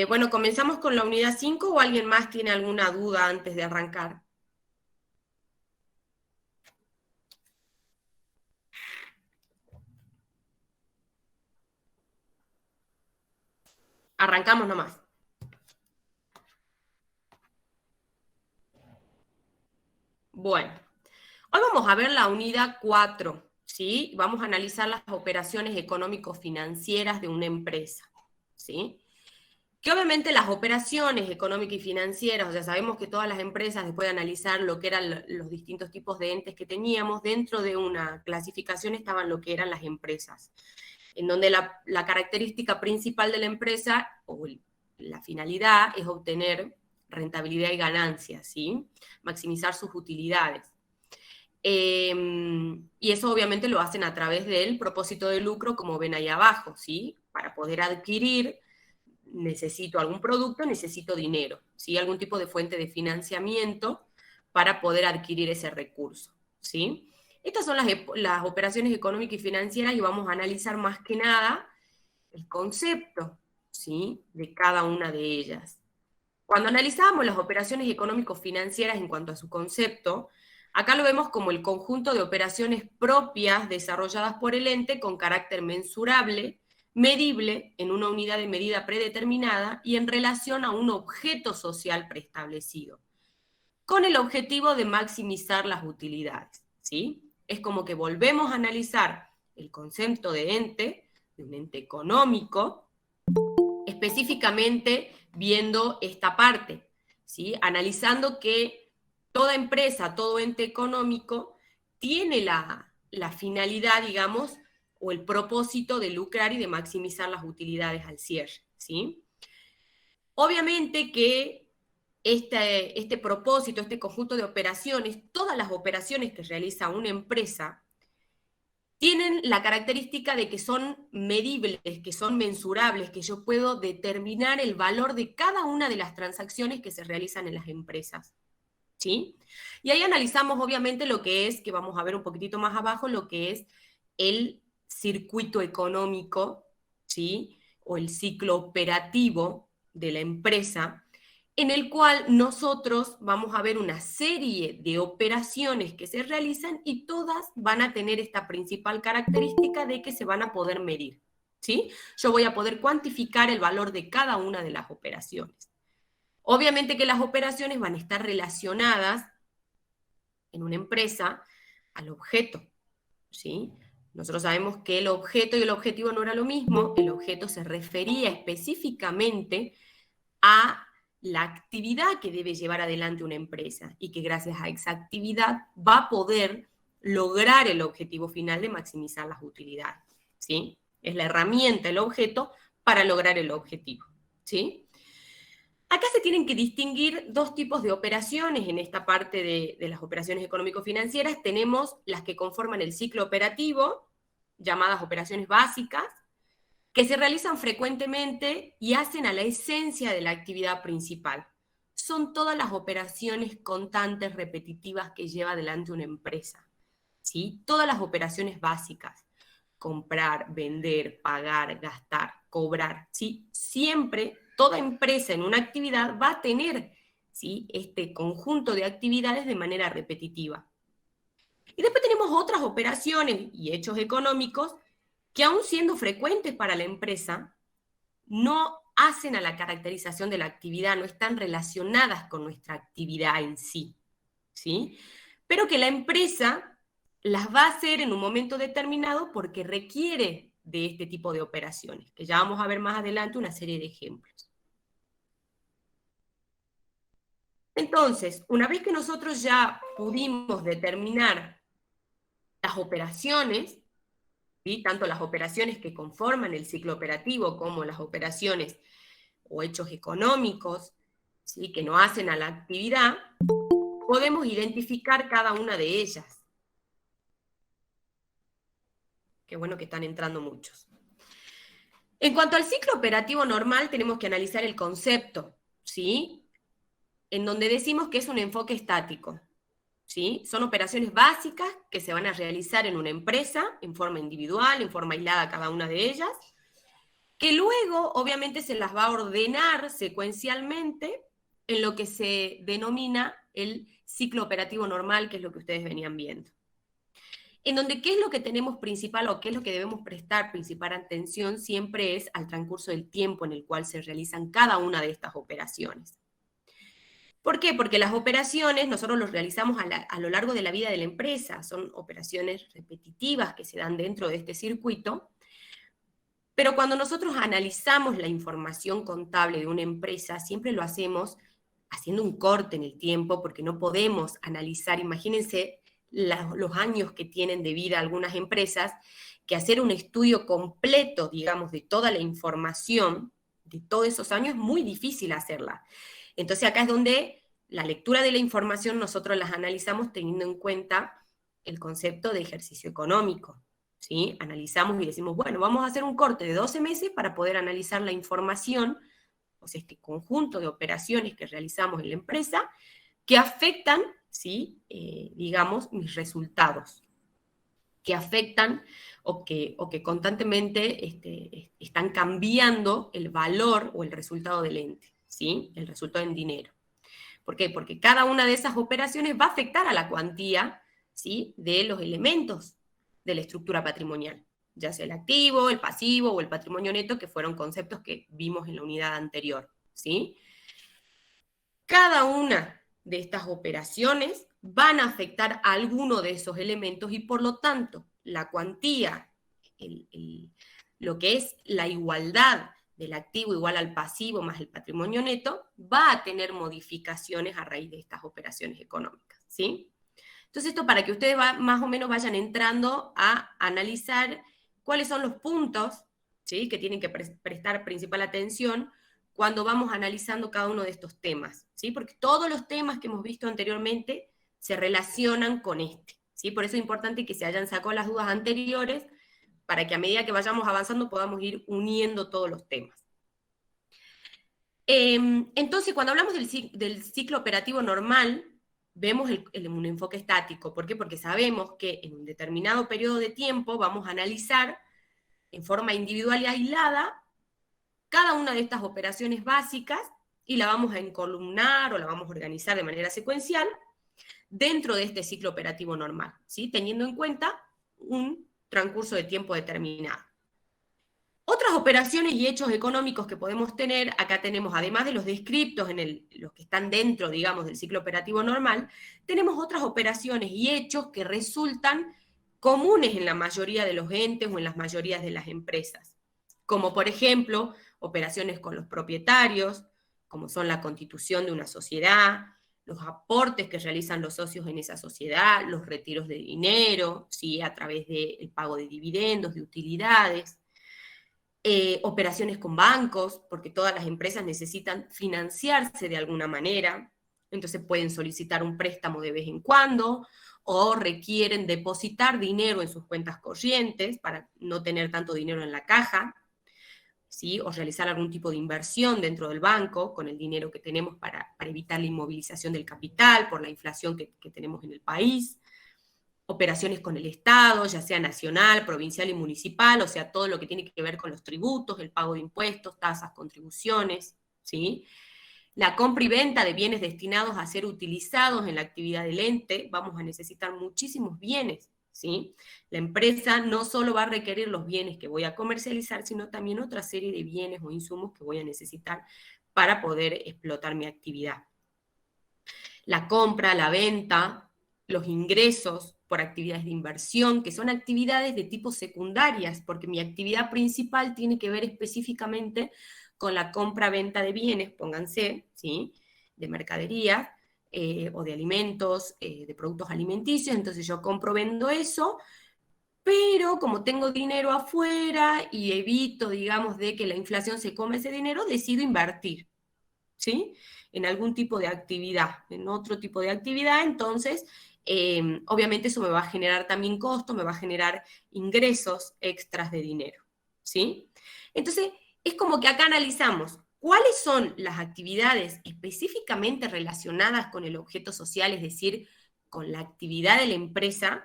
Bueno, ¿comenzamos con la unidad 5 o alguien más tiene alguna duda antes de arrancar? Arrancamos nomás. Bueno, hoy vamos a ver la unidad 4, ¿sí? Vamos a analizar las operaciones económico-financieras de una empresa, ¿sí? Que obviamente las operaciones económicas y financieras, o sea, sabemos que todas las empresas, después de analizar lo que eran los distintos tipos de entes que teníamos, dentro de una clasificación estaban lo que eran las empresas, en donde la característica principal de la empresa, o la finalidad, es obtener rentabilidad y ganancias, ¿sí? Maximizar sus utilidades. Y eso obviamente lo hacen a través del propósito de lucro, como ven ahí abajo, ¿sí? Para poder adquirir, necesito algún producto, necesito dinero, ¿sí? Algún tipo de fuente de financiamiento para poder adquirir ese recurso, ¿sí? Estas son las operaciones económicas y financieras y vamos a analizar más que nada el concepto, ¿sí? De cada una de ellas. Cuando analizábamos las operaciones económico-financieras en cuanto a su concepto, acá lo vemos como el conjunto de operaciones propias desarrolladas por el ente con carácter mensurable, medible en una unidad de medida predeterminada y en relación a un objeto social preestablecido, con el objetivo de maximizar las utilidades, ¿sí? Es como que volvemos a analizar el concepto de ente, de un ente económico, específicamente viendo esta parte, ¿sí? Analizando que toda empresa, todo ente económico tiene la finalidad, digamos, o el propósito de lucrar y de maximizar las utilidades al cierre, ¿sí? Obviamente que este propósito, este conjunto de operaciones, todas las operaciones que realiza una empresa, tienen la característica de que son medibles, que son mensurables, que yo puedo determinar el valor de cada una de las transacciones que se realizan en las empresas, ¿sí? Y ahí analizamos obviamente lo que es, que vamos a ver un poquitito más abajo, lo que es el circuito económico, ¿sí? O el ciclo operativo de la empresa, en el cual nosotros vamos a ver una serie de operaciones que se realizan y todas van a tener esta principal característica de que se van a poder medir, ¿sí? Yo voy a poder cuantificar el valor de cada una de las operaciones. Obviamente que las operaciones van a estar relacionadas en una empresa al objeto, ¿sí? Nosotros sabemos que el objeto y el objetivo no era lo mismo, el objeto se refería específicamente a la actividad que debe llevar adelante una empresa y que gracias a esa actividad va a poder lograr el objetivo final de maximizar las utilidades, ¿sí? Es la herramienta, el objeto, para lograr el objetivo, ¿sí? Acá se tienen que distinguir dos tipos de operaciones en esta parte de las operaciones económico-financieras. Tenemos las que conforman el ciclo operativo, llamadas operaciones básicas, que se realizan frecuentemente y hacen a la esencia de la actividad principal. Son todas las operaciones constantes, repetitivas que lleva adelante una empresa, ¿sí? Todas las operaciones básicas, comprar, vender, pagar, gastar, cobrar, ¿sí? Siempre, toda empresa en una actividad va a tener, ¿sí? Este conjunto de actividades de manera repetitiva. Y después tenemos otras operaciones y hechos económicos que aún siendo frecuentes para la empresa, no hacen a la caracterización de la actividad, no están relacionadas con nuestra actividad en sí, ¿sí? Pero que la empresa las va a hacer en un momento determinado porque requiere de este tipo de operaciones, que ya vamos a ver más adelante una serie de ejemplos. Entonces, una vez que nosotros ya pudimos determinar las operaciones, ¿sí? Tanto las operaciones que conforman el ciclo operativo como las operaciones o hechos económicos, ¿sí? Que no hacen a la actividad, podemos identificar cada una de ellas. Qué bueno que están entrando muchos. En cuanto al ciclo operativo normal, tenemos que analizar el concepto, ¿sí? En donde decimos que es un enfoque estático, ¿sí? Son operaciones básicas que se van a realizar en una empresa, en forma individual, en forma aislada cada una de ellas, que luego obviamente se las va a ordenar secuencialmente en lo que se denomina el ciclo operativo normal, que es lo que ustedes venían viendo. En donde qué es lo que tenemos principal o qué es lo que debemos prestar principal atención siempre es al transcurso del tiempo en el cual se realizan cada una de estas operaciones. ¿Por qué? Porque las operaciones nosotros las realizamos a lo largo de la vida de la empresa, son operaciones repetitivas que se dan dentro de este circuito, pero cuando nosotros analizamos la información contable de una empresa, siempre lo hacemos haciendo un corte en el tiempo, porque no podemos analizar, imagínense los años que tienen de vida algunas empresas, que hacer un estudio completo, digamos, de toda la información de todos esos años es muy difícil hacerla. Entonces acá es donde la lectura de la información nosotros las analizamos teniendo en cuenta el concepto de ejercicio económico. ¿Sí? Analizamos y decimos, bueno, vamos a hacer un corte de 12 meses para poder analizar la información, o sea, este conjunto de operaciones que realizamos en la empresa, que afectan, ¿sí? Digamos, mis resultados, que afectan o que constantemente están cambiando el valor o el resultado del ente, ¿sí? El resultado en dinero. ¿Por qué? Porque cada una de esas operaciones va a afectar a la cuantía, ¿sí? De los elementos de la estructura patrimonial, ya sea el activo, el pasivo o el patrimonio neto, que fueron conceptos que vimos en la unidad anterior, ¿sí? Cada una de estas operaciones van a afectar a alguno de esos elementos y por lo tanto la cuantía, lo que es la igualdad del activo igual al pasivo más el patrimonio neto, va a tener modificaciones a raíz de estas operaciones económicas, ¿sí? Entonces esto para que ustedes más o menos vayan entrando a analizar cuáles son los puntos, ¿sí? Que tienen que prestar principal atención cuando vamos analizando cada uno de estos temas, ¿sí? Porque todos los temas que hemos visto anteriormente se relacionan con este, ¿sí? Por eso es importante que se hayan sacado las dudas anteriores para que a medida que vayamos avanzando podamos ir uniendo todos los temas. Entonces, cuando hablamos del ciclo operativo normal, vemos un enfoque estático. ¿Por qué? Porque sabemos que en un determinado periodo de tiempo vamos a analizar en forma individual y aislada cada una de estas operaciones básicas y la vamos a encolumnar o la vamos a organizar de manera secuencial dentro de este ciclo operativo normal, ¿sí? Teniendo en cuenta un transcurso de tiempo determinado. Otras operaciones y hechos económicos que podemos tener, acá tenemos, además de los descriptos los que están dentro, digamos, del ciclo operativo normal, tenemos otras operaciones y hechos que resultan comunes en la mayoría de los entes o en las mayorías de las empresas, como por ejemplo, operaciones con los propietarios, como son la constitución de una sociedad, los aportes que realizan los socios en esa sociedad, los retiros de dinero, ¿sí? A través del pago de dividendos, de utilidades, operaciones con bancos, porque todas las empresas necesitan financiarse de alguna manera, entonces pueden solicitar un préstamo de vez en cuando, o requieren depositar dinero en sus cuentas corrientes para no tener tanto dinero en la caja, ¿sí? O realizar algún tipo de inversión dentro del banco con el dinero que tenemos para evitar la inmovilización del capital por la inflación que tenemos en el país. Operaciones con el Estado, ya sea nacional, provincial y municipal, o sea, todo lo que tiene que ver con los tributos, el pago de impuestos, tasas, contribuciones, ¿sí? La compra y venta de bienes destinados a ser utilizados en la actividad del ente, vamos a necesitar muchísimos bienes, ¿sí? La empresa no solo va a requerir los bienes que voy a comercializar, sino también otra serie de bienes o insumos que voy a necesitar para poder explotar mi actividad. La compra, la venta, los ingresos por actividades de inversión, que son actividades de tipo secundarias, porque mi actividad principal tiene que ver específicamente con la compra-venta de bienes, pónganse, ¿sí? De mercadería o de alimentos, de productos alimenticios, entonces yo compro, vendo eso, pero como tengo dinero afuera y evito, digamos, de que la inflación se come ese dinero, decido invertir, ¿sí? En algún tipo de actividad, en otro tipo de actividad, entonces, obviamente eso me va a generar también costo, me va a generar ingresos extras de dinero, ¿sí? Entonces, es como que acá analizamos cuáles son las actividades específicamente relacionadas con el objeto social, es decir, con la actividad de la empresa,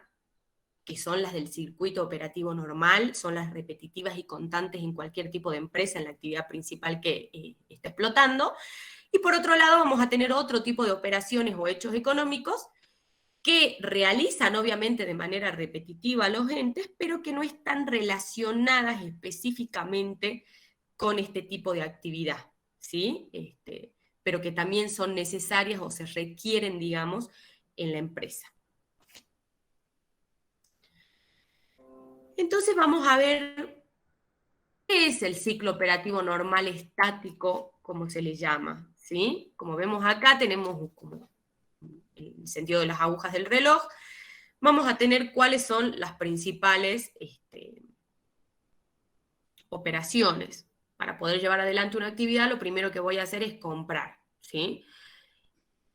que son las del circuito operativo normal, son las repetitivas y constantes en cualquier tipo de empresa, en la actividad principal que está explotando. Y por otro lado vamos a tener otro tipo de operaciones o hechos económicos que realizan obviamente de manera repetitiva los entes, pero que no están relacionadas específicamente con este tipo de actividad, ¿sí? Pero que también son necesarias o se requieren, digamos, en la empresa. Entonces vamos a ver qué es el ciclo operativo normal estático, como se le llama, ¿sí? Como vemos acá, tenemos como el sentido de las agujas del reloj. Vamos a tener cuáles son las principales operaciones. Para poder llevar adelante una actividad, lo primero que voy a hacer es comprar, ¿sí?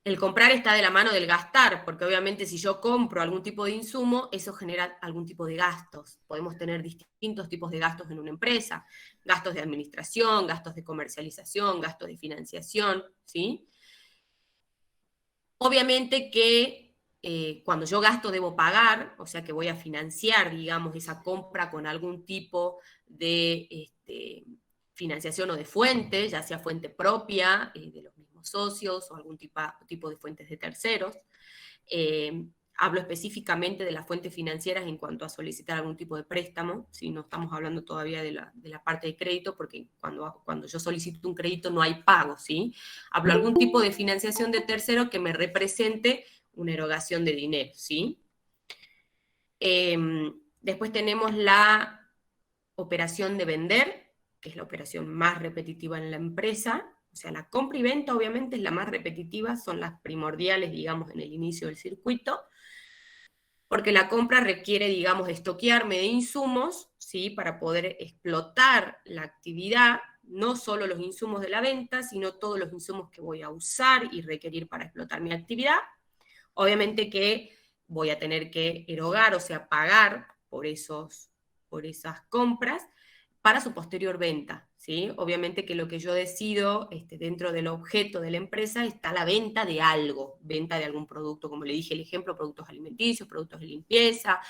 El comprar está de la mano del gastar, porque obviamente si yo compro algún tipo de insumo, eso genera algún tipo de gastos. Podemos tener distintos tipos de gastos en una empresa, gastos de administración, gastos de comercialización, gastos de financiación, ¿sí? Obviamente que cuando yo gasto debo pagar, o sea que voy a financiar, digamos, esa compra con algún tipo de financiación o de fuente, ya sea fuente propia de los mismos socios o algún tipo de fuentes de terceros. Hablo específicamente de las fuentes financieras en cuanto a solicitar algún tipo de préstamo, si no estamos hablando todavía de la parte de crédito, porque cuando yo solicito un crédito no hay pago, ¿sí? Hablo de algún tipo de financiación de tercero que me represente una erogación de dinero, ¿sí? Después tenemos la operación de vender, que es la operación más repetitiva en la empresa. O sea, la compra y venta obviamente es la más repetitiva, son las primordiales, digamos, en el inicio del circuito, porque la compra requiere, digamos, estoquearme de insumos, ¿sí? Para poder explotar la actividad, no solo los insumos de la venta, sino todos los insumos que voy a usar y requerir para explotar mi actividad. Obviamente que voy a tener que erogar, o sea, pagar por esas compras para su posterior venta, ¿sí? Obviamente que lo que yo decido dentro del objeto de la empresa está la venta de algo, venta de algún producto, como le dije el ejemplo, productos alimenticios, productos de limpieza,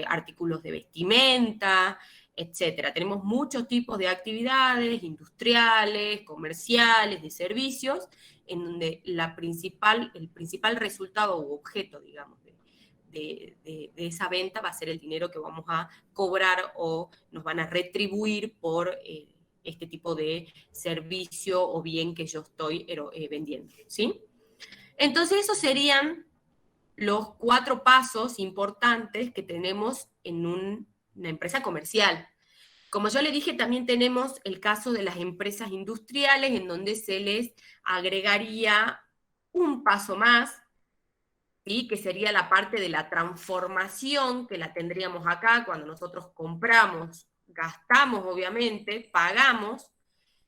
artículos de vestimenta, etcétera. Tenemos muchos tipos de actividades industriales, comerciales, de servicios, en donde el principal resultado u objeto, digamos, de esa venta va a ser el dinero que vamos a cobrar o nos van a retribuir por este tipo de servicio o bien que yo estoy vendiendo, ¿sí? Entonces esos serían los 4 pasos importantes que tenemos en una empresa comercial. Como yo le dije, también tenemos el caso de las empresas industriales, en donde se les agregaría un paso más, ¿sí? Que sería la parte de la transformación, que la tendríamos acá cuando nosotros compramos, gastamos obviamente, pagamos,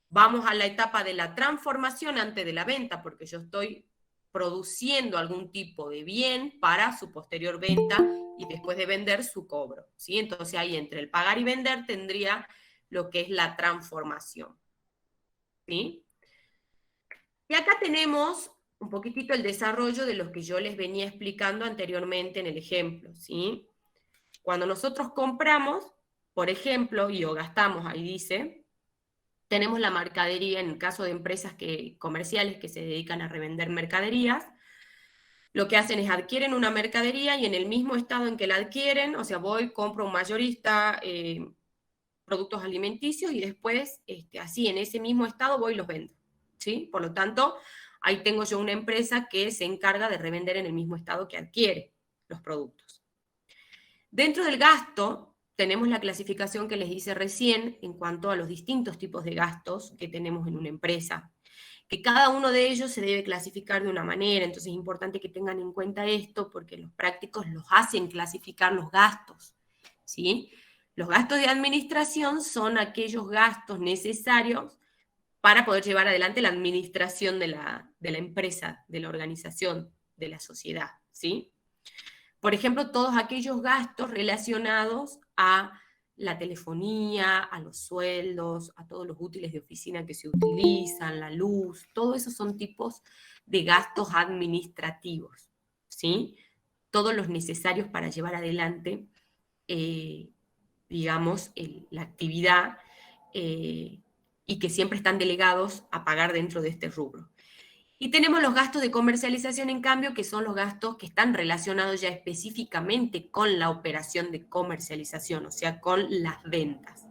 vamos a la etapa de la transformación antes de la venta, porque yo estoy produciendo algún tipo de bien para su posterior venta y después de vender su cobro, ¿sí? Entonces ahí entre el pagar y vender tendría lo que es la transformación, ¿sí? Y acá tenemos un poquitito el desarrollo de los que yo les venía explicando anteriormente en el ejemplo, ¿sí? Cuando nosotros compramos, por ejemplo, y o gastamos, ahí dice, tenemos la mercadería, en el caso de empresas comerciales que se dedican a revender mercaderías, lo que hacen es adquieren una mercadería y en el mismo estado en que la adquieren, o sea, voy, compro un mayorista productos alimenticios y después, así, en ese mismo estado voy y los vendo, ¿sí? Por lo tanto, ahí tengo yo una empresa que se encarga de revender en el mismo estado que adquiere los productos. Dentro del gasto, tenemos la clasificación que les hice recién en cuanto a los distintos tipos de gastos que tenemos en una empresa, que cada uno de ellos se debe clasificar de una manera, entonces es importante que tengan en cuenta esto porque los prácticos los hacen clasificar los gastos, ¿sí? Los gastos de administración son aquellos gastos necesarios para poder llevar adelante la administración de la empresa, de la organización, de la sociedad, ¿sí? Por ejemplo, todos aquellos gastos relacionados a la telefonía, a los sueldos, a todos los útiles de oficina que se utilizan, la luz, todo eso son tipos de gastos administrativos, ¿sí? todos los necesarios para llevar adelante, digamos, la actividad, y que siempre están delegados a pagar dentro de este rubro. Y tenemos los gastos de comercialización, en cambio, que son los gastos que están relacionados ya específicamente con la operación de comercialización, o sea, con las ventas.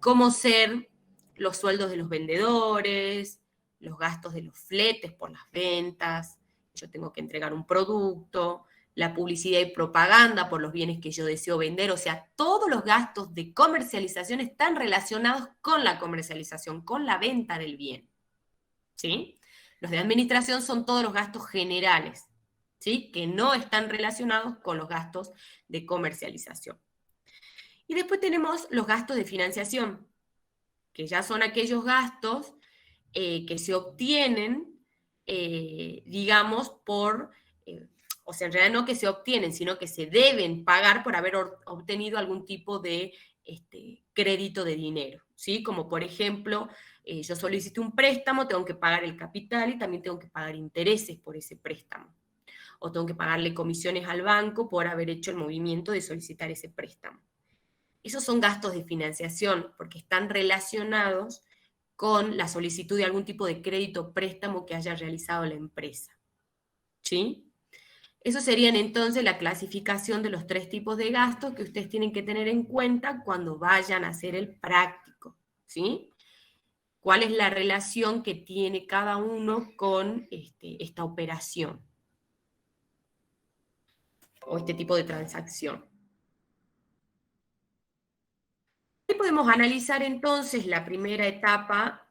Como ser los sueldos de los vendedores, los gastos de los fletes por las ventas, yo tengo que entregar un producto, la publicidad y propaganda por los bienes que yo deseo vender, o sea, todos los gastos de comercialización están relacionados con la comercialización, con la venta del bien, ¿sí? Los de administración son todos los gastos generales, ¿sí? Que no están relacionados con los gastos de comercialización. Y después tenemos los gastos de financiación, que ya son aquellos gastos que se obtienen, digamos, o sea, en realidad no que se obtienen, sino que se deben pagar por haber obtenido algún tipo de crédito de dinero, ¿sí? Como por ejemplo, yo solicito un préstamo, tengo que pagar el capital y también tengo que pagar intereses por ese préstamo. O tengo que pagarle comisiones al banco por haber hecho el movimiento de solicitar ese préstamo. Esos son gastos de financiación porque están relacionados con la solicitud de algún tipo de crédito o préstamo que haya realizado la empresa, ¿sí? Eso serían entonces la clasificación de los 3 tipos de gastos que ustedes tienen que tener en cuenta cuando vayan a hacer el práctico, ¿sí? ¿Cuál es la relación que tiene cada uno con esta operación o este tipo de transacción? Y podemos analizar entonces la primera etapa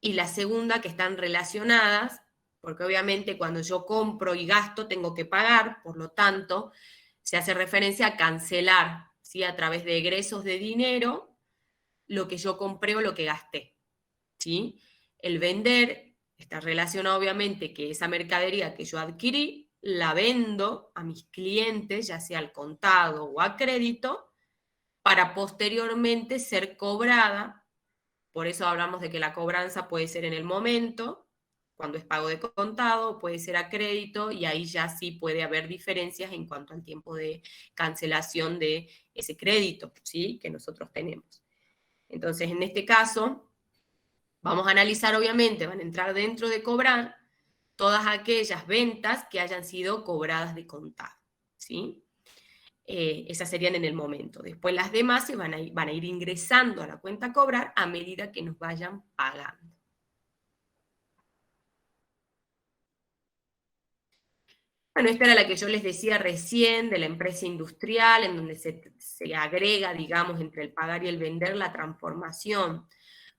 y la segunda, que están relacionadas, porque obviamente cuando yo compro y gasto tengo que pagar, por lo tanto, se hace referencia a cancelar, ¿sí? A través de egresos de dinero, lo que yo compré o lo que gasté, ¿sí? El vender está relacionado obviamente que esa mercadería que yo adquirí, la vendo a mis clientes, ya sea al contado o a crédito, para posteriormente ser cobrada. Por eso hablamos de que la cobranza puede ser en el momento, cuando es pago de contado, puede ser a crédito, y ahí ya sí puede haber diferencias en cuanto al tiempo de cancelación de ese crédito, ¿sí? Que nosotros tenemos. Entonces, en este caso, vamos a analizar, obviamente, van a entrar dentro de cobrar todas aquellas ventas que hayan sido cobradas de contado, ¿sí? Esas serían en el momento. Después las demás se van a ir ingresando a la cuenta a cobrar a medida que nos vayan pagando. Bueno, esta era la que yo les decía recién, de la empresa industrial, en donde se agrega, digamos, entre el pagar y el vender, la transformación,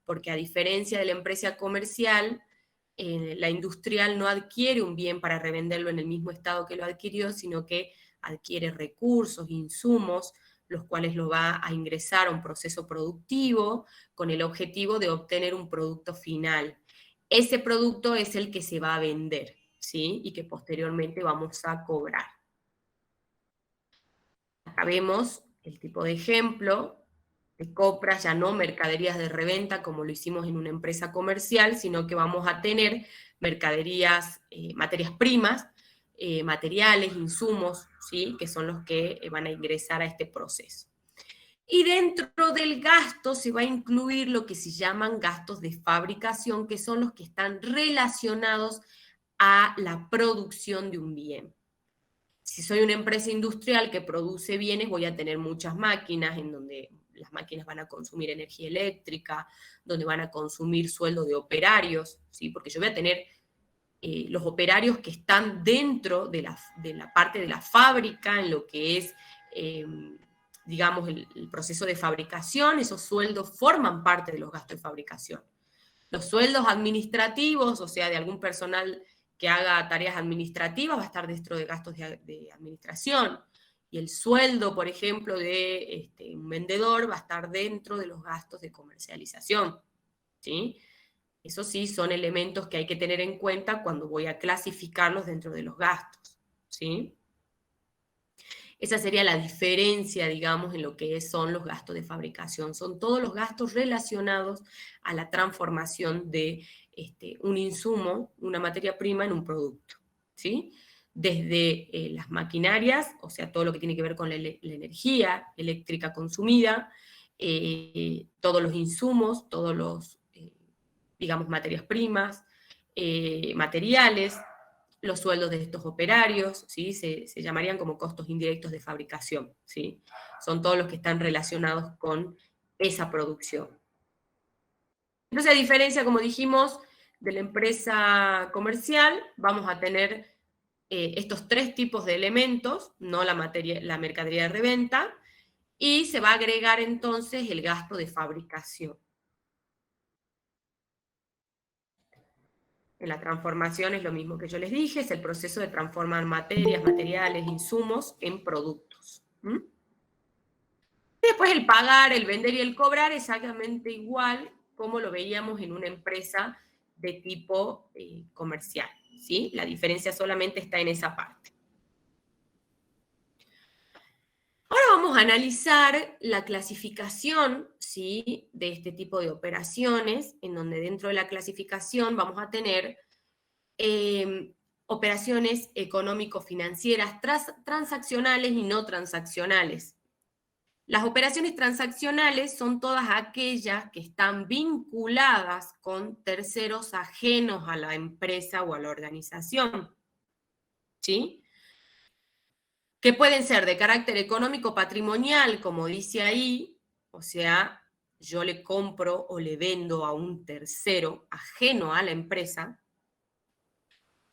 porque a diferencia de la empresa comercial, la industrial no adquiere un bien para revenderlo en el mismo estado que lo adquirió, sino que adquiere recursos, insumos, los cuales lo va a ingresar a un proceso productivo con el objetivo de obtener un producto final. Ese producto es el que se va a vender, ¿sí? Y que posteriormente vamos a cobrar. Acá vemos el tipo de ejemplo de compras, ya no mercaderías de reventa como lo hicimos en una empresa comercial, sino que vamos a tener mercaderías, materias primas, materiales, insumos, ¿sí? Que son los que van a ingresar a este proceso. Y dentro del gasto se va a incluir lo que se llaman gastos de fabricación, que son los que están relacionados a la producción de un bien. Si soy una empresa industrial que produce bienes, voy a tener muchas máquinas en donde las máquinas van a consumir energía eléctrica, donde van a consumir sueldo de operarios, ¿sí? Porque yo voy a tener los operarios que están dentro de la parte de la fábrica, en lo que es, digamos, el proceso de fabricación. Esos sueldos forman parte de los gastos de fabricación. Los sueldos administrativos, o sea, de algún personal que haga tareas administrativas, va a estar dentro de gastos de administración. Y el sueldo, por ejemplo, de un vendedor va a estar dentro de los gastos de comercialización, ¿sí? Eso sí, son elementos que hay que tener en cuenta cuando voy a clasificarlos dentro de los gastos, ¿sí? Esa sería la diferencia, digamos, en lo que son los gastos de fabricación. Son todos los gastos relacionados a la transformación de un insumo, una materia prima, en un producto, ¿sí? desde las maquinarias, o sea, todo lo que tiene que ver con la energía eléctrica consumida, todos los insumos, todos los, digamos, materias primas, materiales, los sueldos de estos operarios, ¿sí? Se llamarían como costos indirectos de fabricación, ¿sí? Son todos los que están relacionados con esa producción. Entonces, a diferencia, como dijimos, de la empresa comercial, vamos a tener estos tres tipos de elementos, no la mercadería de reventa, y se va a agregar entonces el gasto de fabricación. En la transformación es lo mismo que yo les dije, es el proceso de transformar materias, materiales, insumos en productos. ¿Mm? Y después el pagar, el vender y el cobrar exactamente igual como lo veíamos en una empresa de tipo comercial, ¿sí? La diferencia solamente está en esa parte. Ahora vamos a analizar la clasificación, ¿sí?, de este tipo de operaciones, en donde dentro de la clasificación vamos a tener operaciones económico-financieras transaccionales y no transaccionales. Las operaciones transaccionales son todas aquellas que están vinculadas con terceros ajenos a la empresa o a la organización, ¿sí? Que pueden ser de carácter económico patrimonial, como dice ahí, o sea, yo le compro o le vendo a un tercero ajeno a la empresa,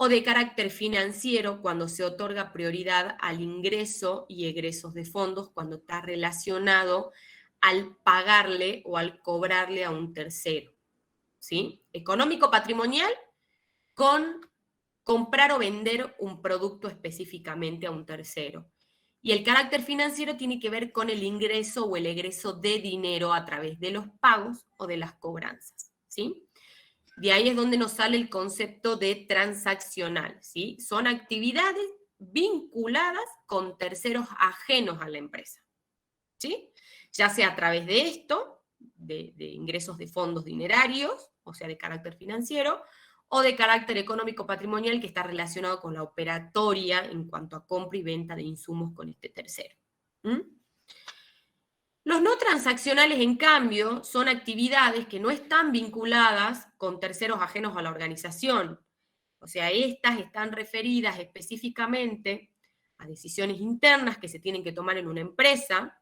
o de carácter financiero, cuando se otorga prioridad al ingreso y egresos de fondos, cuando está relacionado al pagarle o al cobrarle a un tercero, ¿sí? Económico patrimonial con comprar o vender un producto específicamente a un tercero. Y el carácter financiero tiene que ver con el ingreso o el egreso de dinero a través de los pagos o de las cobranzas, ¿sí? De ahí es donde nos sale el concepto de transaccional, ¿sí? Son actividades vinculadas con terceros ajenos a la empresa, ¿sí? Ya sea a través de esto, de ingresos de fondos dinerarios, o sea, de carácter financiero, o de carácter económico patrimonial que está relacionado con la operatoria en cuanto a compra y venta de insumos con este tercero. ¿Mm? Los no transaccionales, en cambio, son actividades que no están vinculadas con terceros ajenos a la organización. O sea, estas están referidas específicamente a decisiones internas que se tienen que tomar en una empresa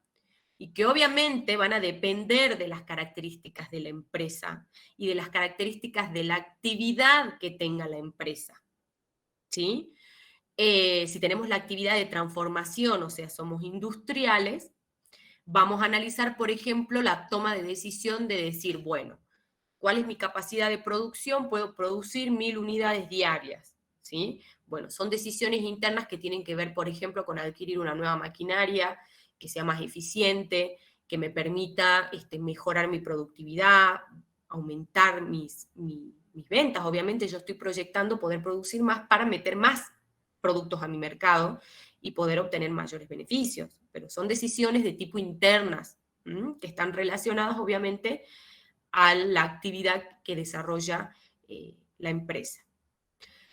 y que obviamente van a depender de las características de la empresa y de las características de la actividad que tenga la empresa, ¿sí? Si tenemos la actividad de transformación, o sea, somos industriales, vamos a analizar, por ejemplo, la toma de decisión de decir, bueno, ¿cuál es mi capacidad de producción? Puedo producir 1000 unidades diarias, ¿sí? Bueno, son decisiones internas que tienen que ver, por ejemplo, con adquirir una nueva maquinaria que sea más eficiente, que me permita mejorar mi productividad, aumentar mis ventas. Obviamente yo estoy proyectando poder producir más para meter más productos a mi mercado y poder obtener mayores beneficios, pero son decisiones de tipo internas, que están relacionadas obviamente a la actividad que desarrolla la empresa.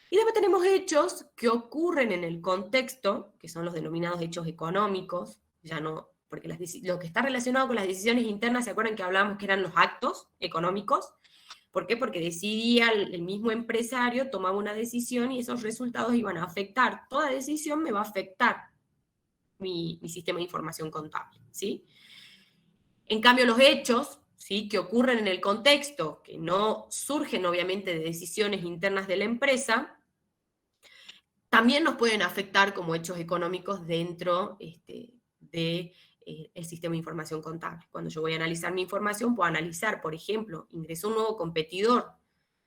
Y después tenemos hechos que ocurren en el contexto, que son los denominados hechos económicos, ya no, porque lo que está relacionado con las decisiones internas, ¿se acuerdan que hablábamos que eran los actos económicos? ¿Por qué? Porque decidía el mismo empresario, tomaba una decisión y esos resultados iban a afectar. Toda decisión me va a afectar mi sistema de información contable, ¿sí? En cambio, los hechos, ¿sí?, que ocurren en el contexto, que no surgen obviamente de decisiones internas de la empresa, también nos pueden afectar como hechos económicos dentro del sistema de información contable. Cuando yo voy a analizar mi información, puedo analizar, por ejemplo, ingresó un nuevo competidor,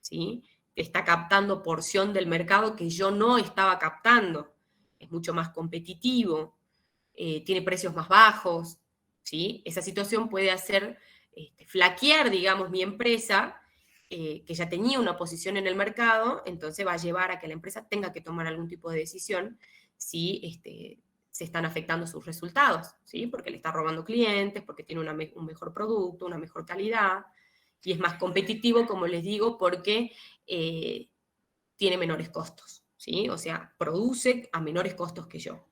¿sí?, que está captando porción del mercado que yo no estaba captando, es mucho más competitivo, tiene precios más bajos, ¿sí? Esa situación puede hacer flaquear, digamos, mi empresa, que ya tenía una posición en el mercado, entonces va a llevar a que la empresa tenga que tomar algún tipo de decisión si se están afectando sus resultados, ¿sí? Porque le está robando clientes, porque tiene un mejor producto, una mejor calidad, y es más competitivo, como les digo, porque tiene menores costos, ¿sí? O sea, produce a menores costos que yo.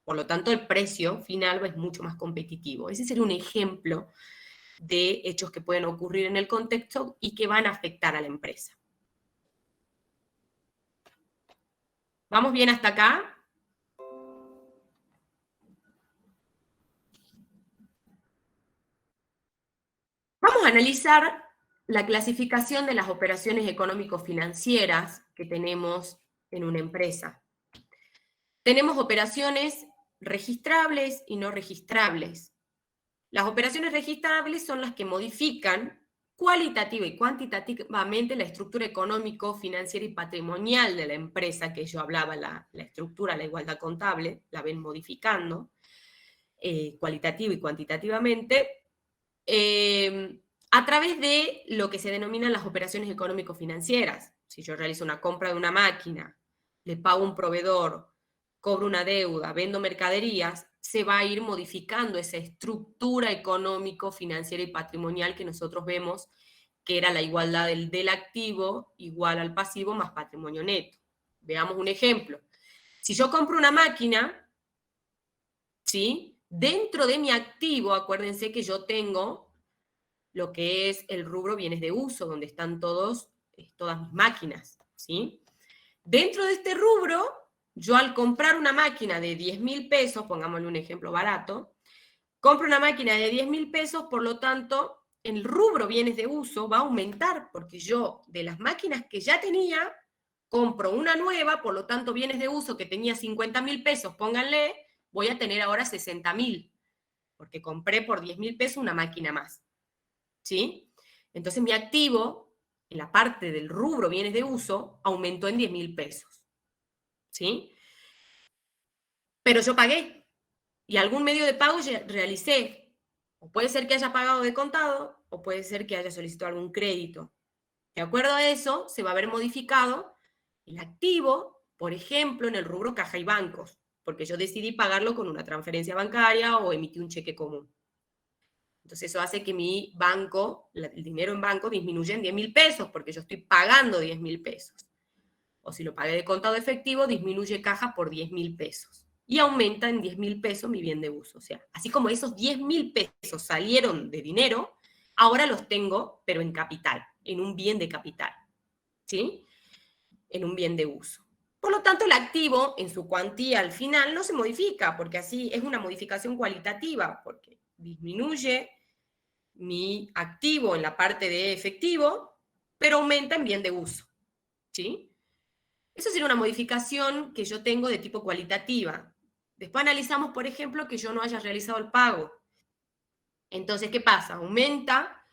Por lo tanto, el precio final es mucho más competitivo. Ese sería un ejemplo de hechos que pueden ocurrir en el contexto y que van a afectar a la empresa. ¿Vamos bien hasta acá? Vamos a analizar la clasificación de las operaciones económico-financieras que tenemos en una empresa. Tenemos operaciones registrables y no registrables. Las operaciones registrables son las que modifican cualitativa y cuantitativamente la estructura económico, financiera y patrimonial de la empresa, que yo hablaba, la estructura, la igualdad contable, la ven modificando, cualitativa y cuantitativamente, a través de lo que se denominan las operaciones económico-financieras. Si yo realizo una compra de una máquina, le pago a un proveedor, cobro una deuda, vendo mercaderías, se va a ir modificando esa estructura económico, financiera y patrimonial que nosotros vemos que era la igualdad del activo igual al pasivo más patrimonio neto. Veamos un ejemplo. Si yo compro una máquina, ¿sí? Dentro de mi activo, acuérdense que yo tengo lo que es el rubro bienes de uso, donde están todas mis máquinas, ¿sí? Dentro de este rubro, yo al comprar una máquina de 10.000 pesos, pongámosle un ejemplo barato, compro una máquina de 10.000 pesos, por lo tanto, el rubro bienes de uso va a aumentar, porque yo de las máquinas que ya tenía, compro una nueva, por lo tanto, bienes de uso que tenía 50.000 pesos, pónganle, voy a tener ahora 60.000, porque compré por 10.000 pesos una máquina más, ¿sí? Entonces mi activo, en la parte del rubro bienes de uso, aumentó en 10.000 pesos, ¿sí? Pero yo pagué, y algún medio de pago realicé. O puede ser que haya pagado de contado, o puede ser que haya solicitado algún crédito. De acuerdo a eso, se va a ver modificado el activo, por ejemplo, en el rubro caja y bancos, porque yo decidí pagarlo con una transferencia bancaria o emití un cheque común. Entonces eso hace que mi banco, el dinero en banco disminuya en 10.000 pesos, porque yo estoy pagando 10.000 pesos. O si lo pagué de contado efectivo, disminuye caja por 10.000 pesos. Y aumenta en 10.000 pesos mi bien de uso. O sea, así como esos 10.000 pesos salieron de dinero, ahora los tengo, pero en capital, en un bien de capital, ¿sí? En un bien de uso. Por lo tanto, el activo en su cuantía al final no se modifica, porque así es una modificación cualitativa, porque disminuye mi activo en la parte de efectivo, pero aumenta en bien de uso, ¿sí? Eso sería una modificación que yo tengo de tipo cualitativa. Después analizamos, por ejemplo, que yo no haya realizado el pago. Entonces, ¿qué pasa? Aumenta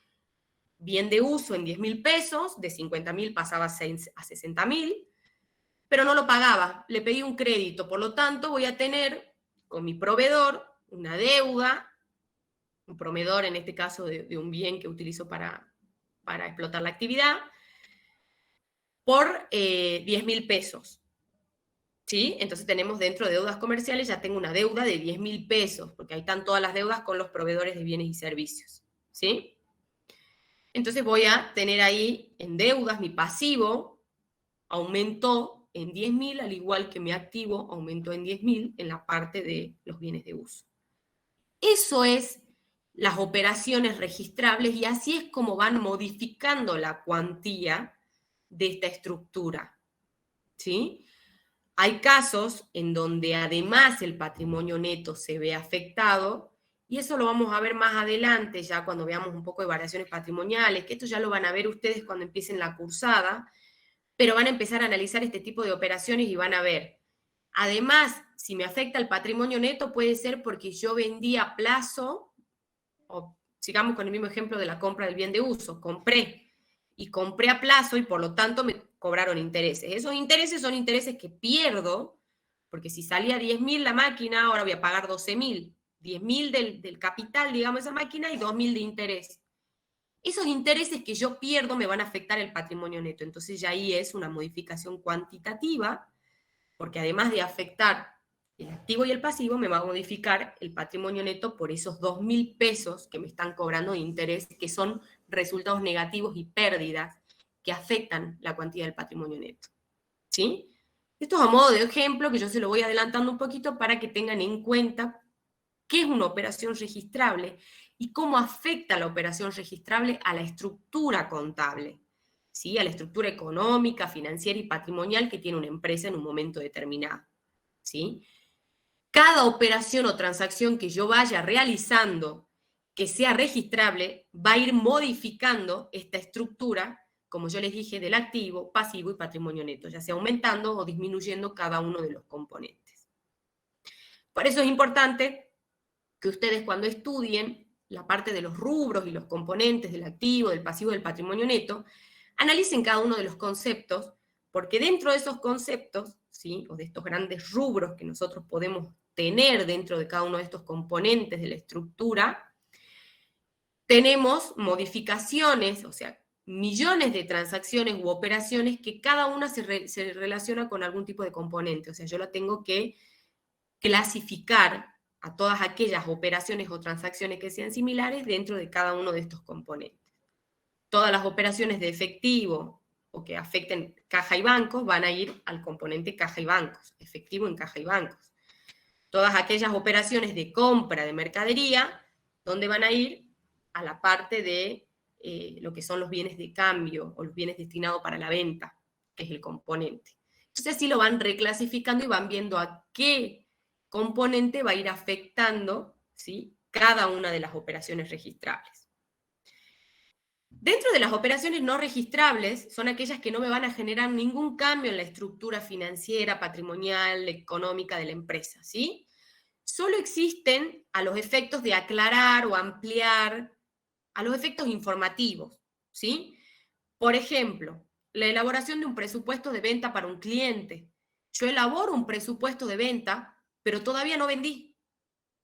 bien de uso en 10.000 pesos, de 50.000 pasaba a 60.000, pero no lo pagaba, le pedí un crédito, por lo tanto voy a tener con mi proveedor una deuda, un proveedor en este caso de un bien que utilizo para explotar la actividad, por 10.000 pesos. ¿Sí? Entonces tenemos dentro de deudas comerciales, ya tengo una deuda de 10.000 pesos, porque ahí están todas las deudas con los proveedores de bienes y servicios. ¿Sí? Entonces voy a tener ahí en deudas mi pasivo aumentó en 10.000, al igual que mi activo aumentó en 10.000 en la parte de los bienes de uso. Eso es las operaciones registrables y así es como van modificando la cuantía de esta estructura. ¿Sí? Hay casos en donde además el patrimonio neto se ve afectado, y eso lo vamos a ver más adelante, ya cuando veamos un poco de variaciones patrimoniales, que esto ya lo van a ver ustedes cuando empiecen la cursada, pero van a empezar a analizar este tipo de operaciones y van a ver. Además, si me afecta el patrimonio neto, puede ser porque yo vendí a plazo, o sigamos con el mismo ejemplo de la compra del bien de uso, compré a plazo y por lo tanto me cobraron intereses. Esos intereses son intereses que pierdo, porque si salía 10.000 la máquina, ahora voy a pagar 12.000. 10.000 del capital, digamos, esa máquina y 2.000 de interés. Esos intereses que yo pierdo me van a afectar el patrimonio neto. Entonces ya ahí es una modificación cuantitativa, porque además de afectar el activo y el pasivo, me va a modificar el patrimonio neto por esos 2.000 pesos que me están cobrando de interés, que son resultados negativos y pérdidas que afectan la cuantía del patrimonio neto. ¿Sí? Esto es a modo de ejemplo, que yo se lo voy adelantando un poquito para que tengan en cuenta qué es una operación registrable y cómo afecta la operación registrable a la estructura contable, ¿sí? A la estructura económica, financiera y patrimonial que tiene una empresa en un momento determinado, ¿sí? Cada operación o transacción que yo vaya realizando que sea registrable va a ir modificando esta estructura, como yo les dije, del activo, pasivo y patrimonio neto, ya sea aumentando o disminuyendo cada uno de los componentes. Por eso es importante que ustedes cuando estudien la parte de los rubros y los componentes del activo, del pasivo y del patrimonio neto, analicen cada uno de los conceptos, porque dentro de esos conceptos, ¿sí? O de estos grandes rubros que nosotros podemos tener dentro de cada uno de estos componentes de la estructura, tenemos modificaciones, o sea, millones de transacciones u operaciones que cada una se relaciona con algún tipo de componente. O sea, yo la tengo que clasificar a todas aquellas operaciones o transacciones que sean similares dentro de cada uno de estos componentes. Todas las operaciones de efectivo o que afecten caja y bancos van a ir al componente caja y bancos, efectivo en caja y bancos. Todas aquellas operaciones de compra de mercadería, ¿dónde van a ir? A la parte de lo que son los bienes de cambio o los bienes destinados para la venta, que es el componente. Entonces así lo van reclasificando y van viendo a qué componente va a ir afectando, ¿sí? Cada una de las operaciones registrables. Dentro de las operaciones no registrables son aquellas que no me van a generar ningún cambio en la estructura financiera, patrimonial, económica de la empresa, ¿sí? Solo existen a los efectos de aclarar o ampliar, a los efectos informativos, ¿sí? Por ejemplo, la elaboración de un presupuesto de venta para un cliente. Yo elaboro un presupuesto de venta, pero todavía no vendí.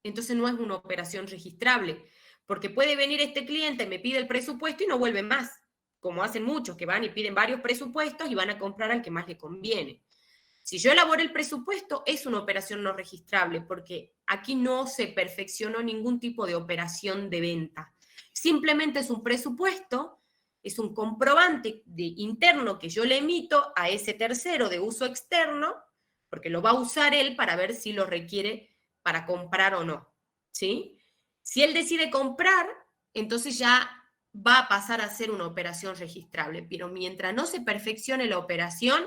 Entonces no es una operación registrable, porque puede venir este cliente, me pide el presupuesto y no vuelve más, como hacen muchos que van y piden varios presupuestos y van a comprar al que más le conviene. Si yo elaboro el presupuesto, es una operación no registrable, porque aquí no se perfeccionó ningún tipo de operación de venta. Simplemente es un presupuesto, es un comprobante interno que yo le emito a ese tercero de uso externo, porque lo va a usar él para ver si lo requiere para comprar o no, ¿sí? Si él decide comprar, entonces ya va a pasar a ser una operación registrable, pero mientras no se perfeccione la operación,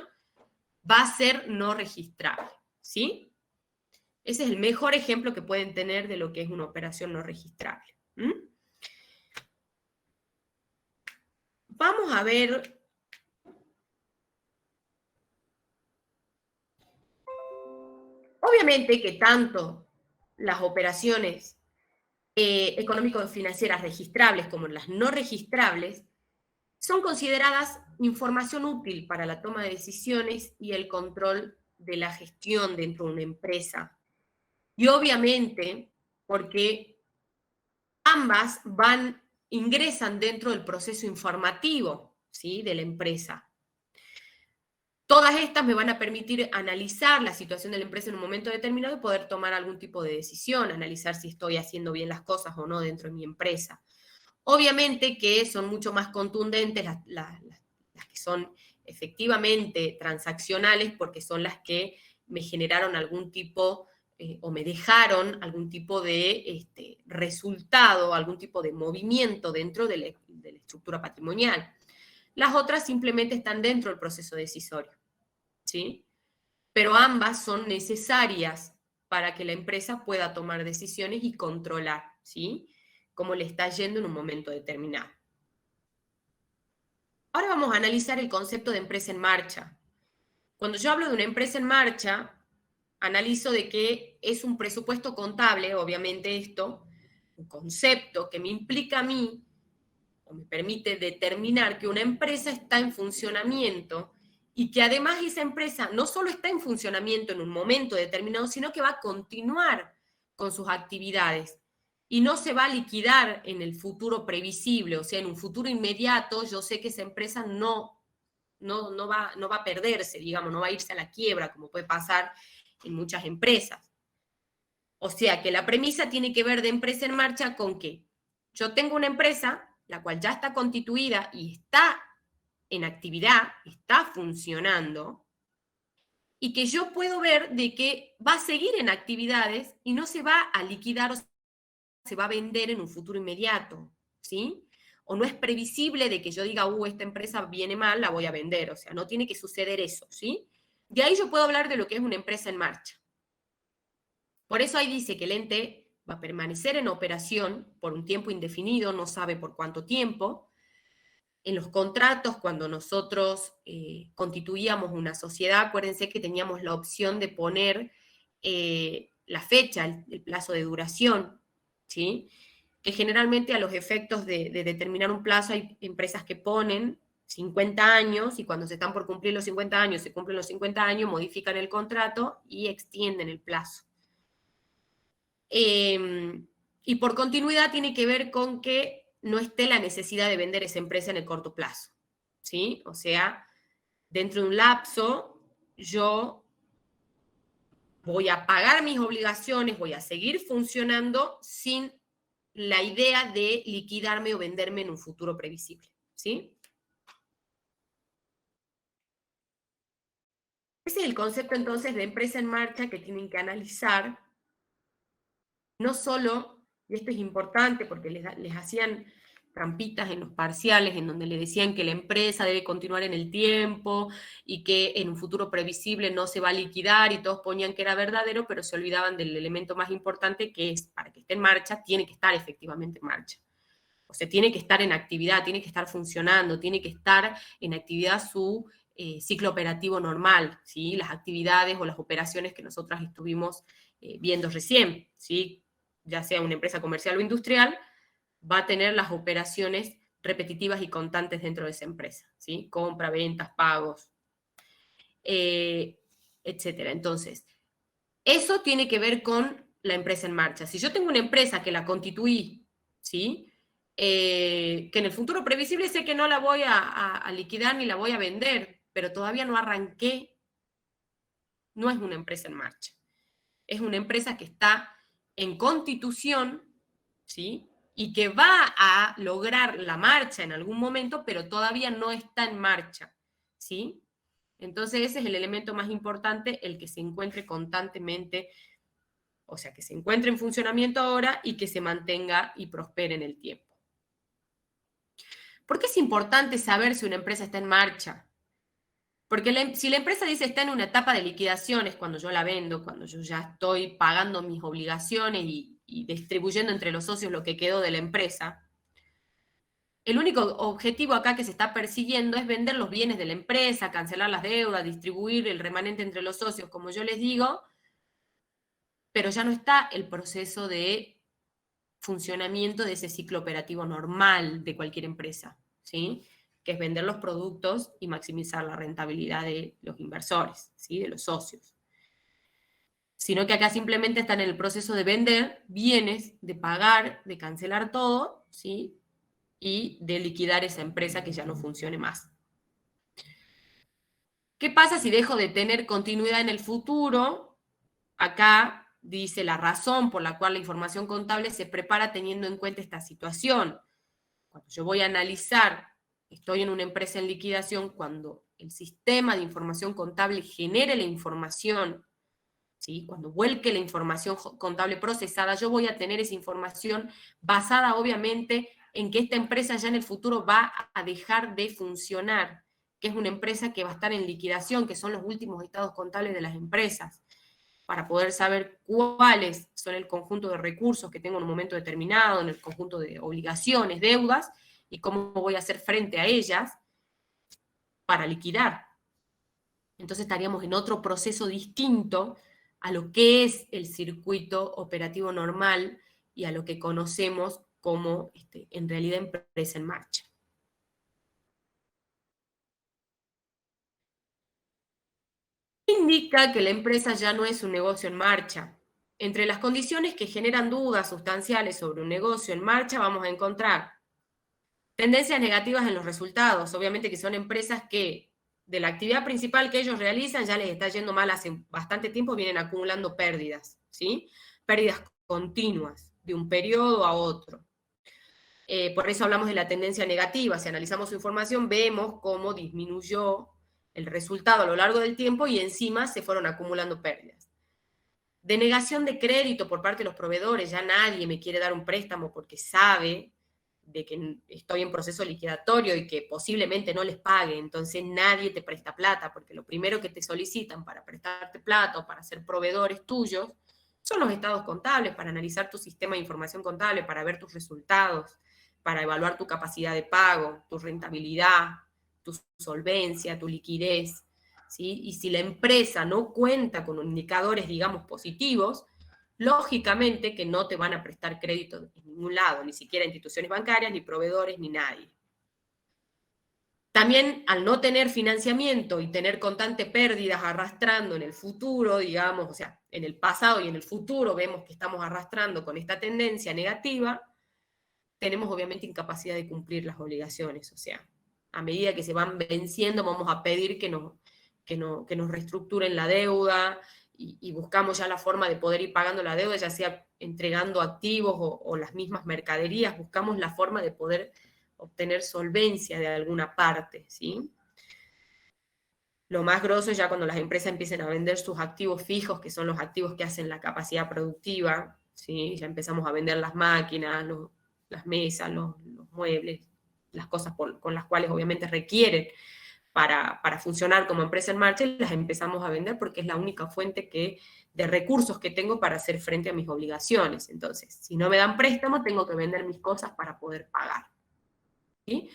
va a ser no registrable, ¿sí? Ese es el mejor ejemplo que pueden tener de lo que es una operación no registrable. ¿Mm? Vamos a ver. Obviamente que tanto las operaciones económico-financieras registrables como las no registrables son consideradas información útil para la toma de decisiones y el control de la gestión dentro de una empresa. Y obviamente porque ambas ingresan dentro del proceso informativo, ¿sí? De la empresa. Todas estas me van a permitir analizar la situación de la empresa en un momento determinado y poder tomar algún tipo de decisión, analizar si estoy haciendo bien las cosas o no dentro de mi empresa. Obviamente que son mucho más contundentes las que son efectivamente transaccionales porque son las que me generaron algún tipo o me dejaron algún tipo de resultado, algún tipo de movimiento dentro de la estructura patrimonial. Las otras simplemente están dentro del proceso decisorio, ¿sí? Pero ambas son necesarias para que la empresa pueda tomar decisiones y controlar, ¿sí? Cómo le está yendo en un momento determinado. Ahora vamos a analizar el concepto de empresa en marcha. Cuando yo hablo de una empresa en marcha, analizo de que es un presupuesto contable, obviamente esto, un concepto que me implica a mí o me permite determinar que una empresa está en funcionamiento y que además esa empresa no solo está en funcionamiento en un momento determinado, sino que va a continuar con sus actividades y no se va a liquidar en el futuro previsible, o sea, en un futuro inmediato yo sé que esa empresa no va a perderse, digamos, no va a irse a la quiebra, como puede pasar en muchas empresas. O sea, que la premisa tiene que ver de empresa en marcha con que yo tengo una empresa, la cual ya está constituida y está en actividad, está funcionando, y que yo puedo ver de que va a seguir en actividades y no se va a liquidar o se va a vender en un futuro inmediato, ¿sí? O no es previsible de que yo diga, esta empresa viene mal, la voy a vender, o sea, no tiene que suceder eso, ¿sí? De ahí yo puedo hablar de lo que es una empresa en marcha. Por eso ahí dice que el ente va a permanecer en operación por un tiempo indefinido, no sabe por cuánto tiempo. En los contratos, cuando nosotros constituíamos una sociedad, acuérdense que teníamos la opción de poner la fecha, el plazo de duración, ¿sí? Que generalmente a los efectos de determinar un plazo hay empresas que ponen 50 años y cuando se están por cumplir los 50 años, se cumplen los 50 años, modifican el contrato y extienden el plazo. Y por continuidad tiene que ver con que no esté la necesidad de vender esa empresa en el corto plazo, ¿sí? O sea, dentro de un lapso, yo voy a pagar mis obligaciones, voy a seguir funcionando sin la idea de liquidarme o venderme en un futuro previsible, ¿sí? Ese es el concepto entonces de empresa en marcha que tienen que analizar, no solo, y esto es importante porque les hacían trampitas en los parciales en donde le decían que la empresa debe continuar en el tiempo y que en un futuro previsible no se va a liquidar y todos ponían que era verdadero, pero se olvidaban del elemento más importante que es, para que esté en marcha, tiene que estar efectivamente en marcha. O sea, tiene que estar en actividad, tiene que estar funcionando, tiene que estar en actividad su ciclo operativo normal, ¿sí? Las actividades o las operaciones que nosotras estuvimos viendo recién, ¿sí? Ya sea una empresa comercial o industrial, va a tener las operaciones repetitivas y constantes dentro de esa empresa, ¿sí? Compra, ventas, pagos, etcétera. Entonces, eso tiene que ver con la empresa en marcha. Si yo tengo una empresa que la constituí, ¿sí? Que en el futuro previsible sé que no la voy a liquidar ni la voy a vender, pero todavía no arranqué, no es una empresa en marcha. Es una empresa que está en constitución, ¿sí? Y que va a lograr la marcha en algún momento, pero todavía no está en marcha, ¿sí? Entonces ese es el elemento más importante, el que se encuentre constantemente, o sea, que se encuentre en funcionamiento ahora y que se mantenga y prospere en el tiempo. ¿Por qué es importante saber si una empresa está en marcha? Porque si la empresa dice está en una etapa de liquidaciones, cuando yo la vendo, cuando yo ya estoy pagando mis obligaciones y distribuyendo entre los socios lo que quedó de la empresa, el único objetivo acá que se está persiguiendo es vender los bienes de la empresa, cancelar las deudas, distribuir el remanente entre los socios, como yo les digo, pero ya no está el proceso de funcionamiento de ese ciclo operativo normal de cualquier empresa, ¿sí? Que es vender los productos y maximizar la rentabilidad de los inversores, ¿sí? De los socios. Sino que acá simplemente están en el proceso de vender bienes, de pagar, de cancelar todo, ¿sí? Y de liquidar esa empresa que ya no funcione más. ¿Qué pasa si dejo de tener continuidad en el futuro? Acá dice la razón por la cual la información contable se prepara teniendo en cuenta esta situación. Cuando yo voy a analizar, estoy en una empresa en liquidación, cuando el sistema de información contable genere la información, ¿sí? Cuando vuelque la información contable procesada, yo voy a tener esa información basada obviamente en que esta empresa ya en el futuro va a dejar de funcionar, que es una empresa que va a estar en liquidación, que son los últimos estados contables de las empresas, para poder saber cuáles son el conjunto de recursos que tengo en un momento determinado, en el conjunto de obligaciones, deudas, y cómo voy a hacer frente a ellas para liquidar. Entonces estaríamos en otro proceso distinto a lo que es el circuito operativo normal y a lo que conocemos como en realidad empresa en marcha. Indica que la empresa ya no es un negocio en marcha. Entre las condiciones que generan dudas sustanciales sobre un negocio en marcha vamos a encontrar tendencias negativas en los resultados, obviamente que son empresas que de la actividad principal que ellos realizan ya les está yendo mal hace bastante tiempo, vienen acumulando pérdidas, ¿sí? Pérdidas continuas de un periodo a otro. Por eso hablamos de la tendencia negativa. Si analizamos su información, vemos cómo disminuyó el resultado a lo largo del tiempo y encima se fueron acumulando pérdidas. Denegación de crédito por parte de los proveedores, ya nadie me quiere dar un préstamo porque sabe de que estoy en proceso liquidatorio y que posiblemente no les pague, entonces nadie te presta plata, porque lo primero que te solicitan para prestarte plata o para ser proveedores tuyos son los estados contables, para analizar tu sistema de información contable, para ver tus resultados, para evaluar tu capacidad de pago, tu rentabilidad, tu solvencia, tu liquidez, ¿sí? Y si la empresa no cuenta con indicadores, digamos, positivos, lógicamente que no te van a prestar crédito en ningún lado, ni siquiera instituciones bancarias, ni proveedores, ni nadie. También al no tener financiamiento y tener constantes pérdidas arrastrando en el futuro, digamos, o sea, en el pasado y en el futuro vemos que estamos arrastrando con esta tendencia negativa, tenemos obviamente incapacidad de cumplir las obligaciones, o sea, a medida que se van venciendo vamos a pedir que nos reestructuren la deuda y buscamos ya la forma de poder ir pagando la deuda, ya sea entregando activos o las mismas mercaderías, buscamos la forma de poder obtener solvencia de alguna parte, ¿sí? Lo más grosso es ya cuando las empresas empiecen a vender sus activos fijos, que son los activos que hacen la capacidad productiva, ¿sí? Ya empezamos a vender las máquinas, las mesas, los muebles, las cosas con las cuales obviamente requieren para funcionar como empresa en marcha, y las empezamos a vender porque es la única fuente de recursos que tengo para hacer frente a mis obligaciones. Entonces, si no me dan préstamo, tengo que vender mis cosas para poder pagar, ¿sí?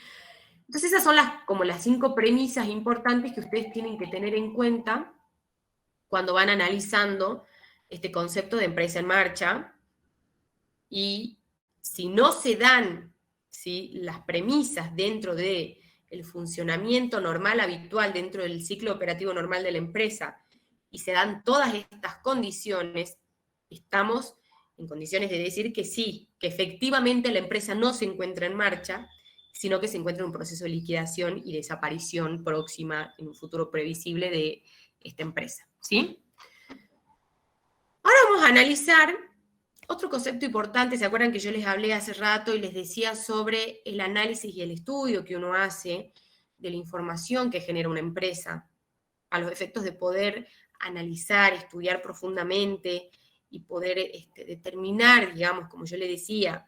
Entonces esas son como las 5 premisas importantes que ustedes tienen que tener en cuenta cuando van analizando este concepto de empresa en marcha. Y si no se dan, ¿sí?, las premisas dentro del funcionamiento normal, habitual, dentro del ciclo operativo normal de la empresa, y se dan todas estas condiciones, estamos en condiciones de decir que sí, que efectivamente la empresa no se encuentra en marcha, sino que se encuentra en un proceso de liquidación y desaparición próxima en un futuro previsible de esta empresa, ¿sí? Ahora vamos a analizar otro concepto importante. ¿Se acuerdan que yo les hablé hace rato y les decía sobre el análisis y el estudio que uno hace de la información que genera una empresa, a los efectos de poder analizar, estudiar profundamente y poder determinar, digamos, como yo le decía,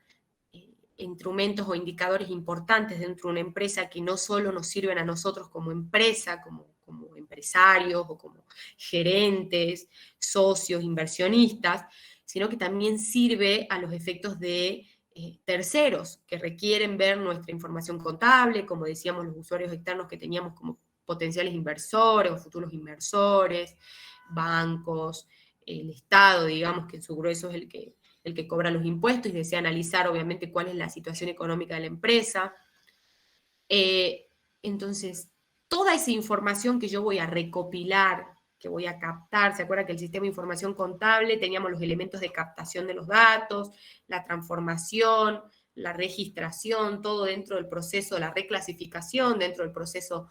instrumentos o indicadores importantes dentro de una empresa que no solo nos sirven a nosotros como empresa, como empresarios o como gerentes, socios, inversionistas, sino que también sirve a los efectos de terceros que requieren ver nuestra información contable, como decíamos, los usuarios externos que teníamos como potenciales inversores o futuros inversores, bancos, el Estado, digamos, que en su grueso es el que cobra los impuestos y desea analizar, obviamente, cuál es la situación económica de la empresa. Entonces, toda esa información que yo voy a recopilar, que voy a captar, ¿se acuerdan que el sistema de información contable teníamos los elementos de captación de los datos, la transformación, la registración, todo dentro del proceso, la reclasificación, dentro del proceso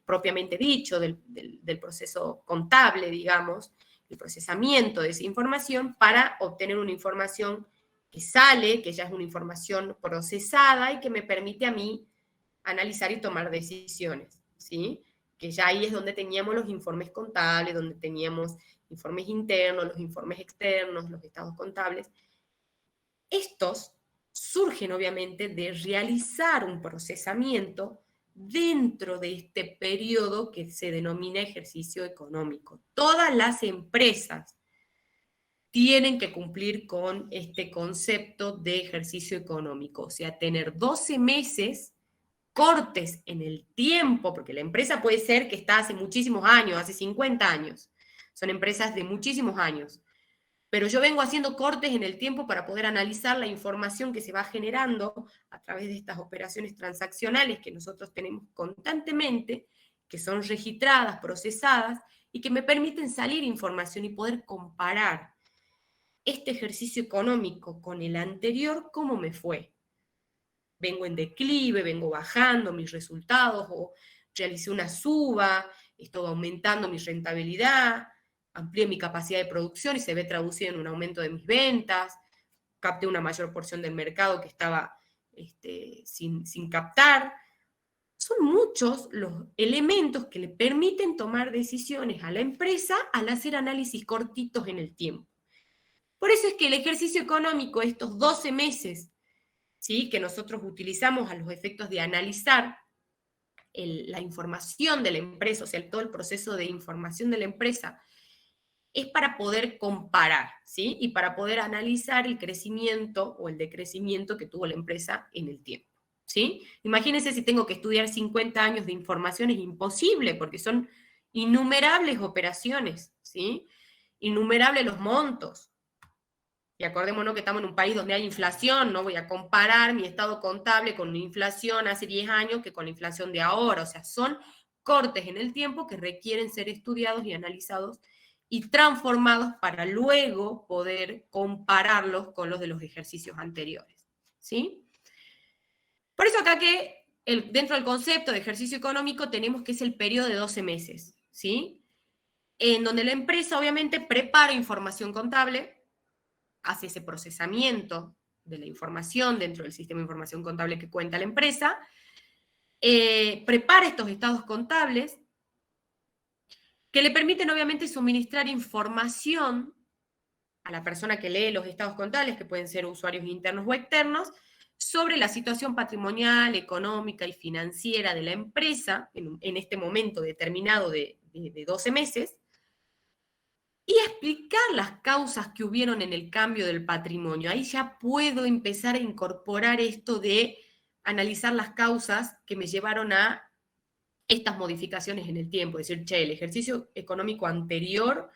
propiamente dicho, del proceso contable, digamos, el procesamiento de esa información para obtener una información que sale, que ya es una información procesada y que me permite a mí analizar y tomar decisiones, ¿sí? Que ya ahí es donde teníamos los informes contables, donde teníamos informes internos, los informes externos, los estados contables. Estos surgen obviamente de realizar un procesamiento dentro de este periodo que se denomina ejercicio económico. Todas las empresas tienen que cumplir con este concepto de ejercicio económico, o sea, tener 12 meses cortes en el tiempo, porque la empresa puede ser que está hace muchísimos años, hace 50 años, son empresas de muchísimos años, pero yo vengo haciendo cortes en el tiempo para poder analizar la información que se va generando a través de estas operaciones transaccionales que nosotros tenemos constantemente, que son registradas, procesadas, y que me permiten salir información y poder comparar este ejercicio económico con el anterior, cómo me fue. Vengo en declive, vengo bajando mis resultados, o realicé una suba, estoy aumentando mi rentabilidad, amplié mi capacidad de producción y se ve traducido en un aumento de mis ventas, capté una mayor porción del mercado que estaba sin captar. Son muchos los elementos que le permiten tomar decisiones a la empresa al hacer análisis cortitos en el tiempo. Por eso es que el ejercicio económico, estos 12 meses, ¿sí?, que nosotros utilizamos a los efectos de analizar la información de la empresa, o sea, todo el proceso de información de la empresa, es para poder comparar, ¿sí?, y para poder analizar el crecimiento o el decrecimiento que tuvo la empresa en el tiempo, ¿sí? Imagínense si tengo que estudiar 50 años de información, es imposible, porque son innumerables operaciones, ¿sí? Innumerables los montos. Y acordémonos que estamos en un país donde hay inflación, no voy a comparar mi estado contable con la inflación hace 10 años que con la inflación de ahora. O sea, son cortes en el tiempo que requieren ser estudiados y analizados y transformados para luego poder compararlos con los de los ejercicios anteriores. ¿Sí? Por eso acá que dentro del concepto de ejercicio económico tenemos que es el periodo de 12 meses. ¿Sí? En donde la empresa obviamente prepara información contable, hace ese procesamiento de la información dentro del sistema de información contable que cuenta la empresa, prepara estos estados contables que le permiten obviamente suministrar información a la persona que lee los estados contables, que pueden ser usuarios internos o externos, sobre la situación patrimonial, económica y financiera de la empresa en este momento determinado de 12 meses, y explicar las causas que hubieron en el cambio del patrimonio. Ahí ya puedo empezar a incorporar esto de analizar las causas que me llevaron a estas modificaciones en el tiempo. Es decir, che, el ejercicio económico anterior,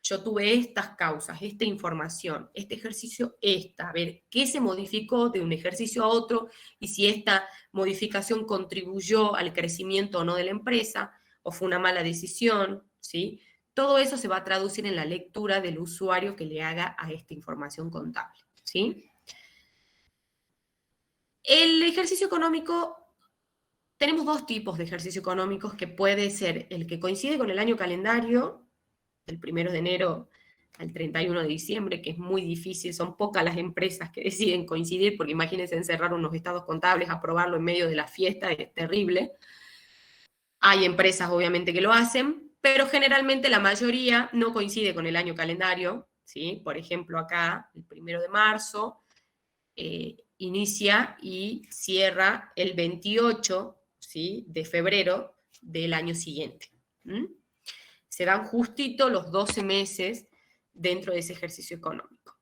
yo tuve estas causas, esta información, este ejercicio, a ver qué se modificó de un ejercicio a otro y si esta modificación contribuyó al crecimiento o no de la empresa, o fue una mala decisión, ¿sí? Todo eso se va a traducir en la lectura del usuario que le haga a esta información contable, ¿sí? El ejercicio económico, tenemos dos tipos de ejercicio económicos, que puede ser el que coincide con el año calendario, del 1 de enero al 31 de diciembre, que es muy difícil, son pocas las empresas que deciden coincidir, porque imagínense encerrar unos estados contables, aprobarlo en medio de la fiesta, es terrible. Hay empresas obviamente que lo hacen, pero generalmente la mayoría no coincide con el año calendario, ¿sí? Por ejemplo, acá, el 1 de marzo, inicia y cierra el 28, ¿sí?, de febrero del año siguiente. Se dan justito los 12 meses dentro de ese ejercicio económico.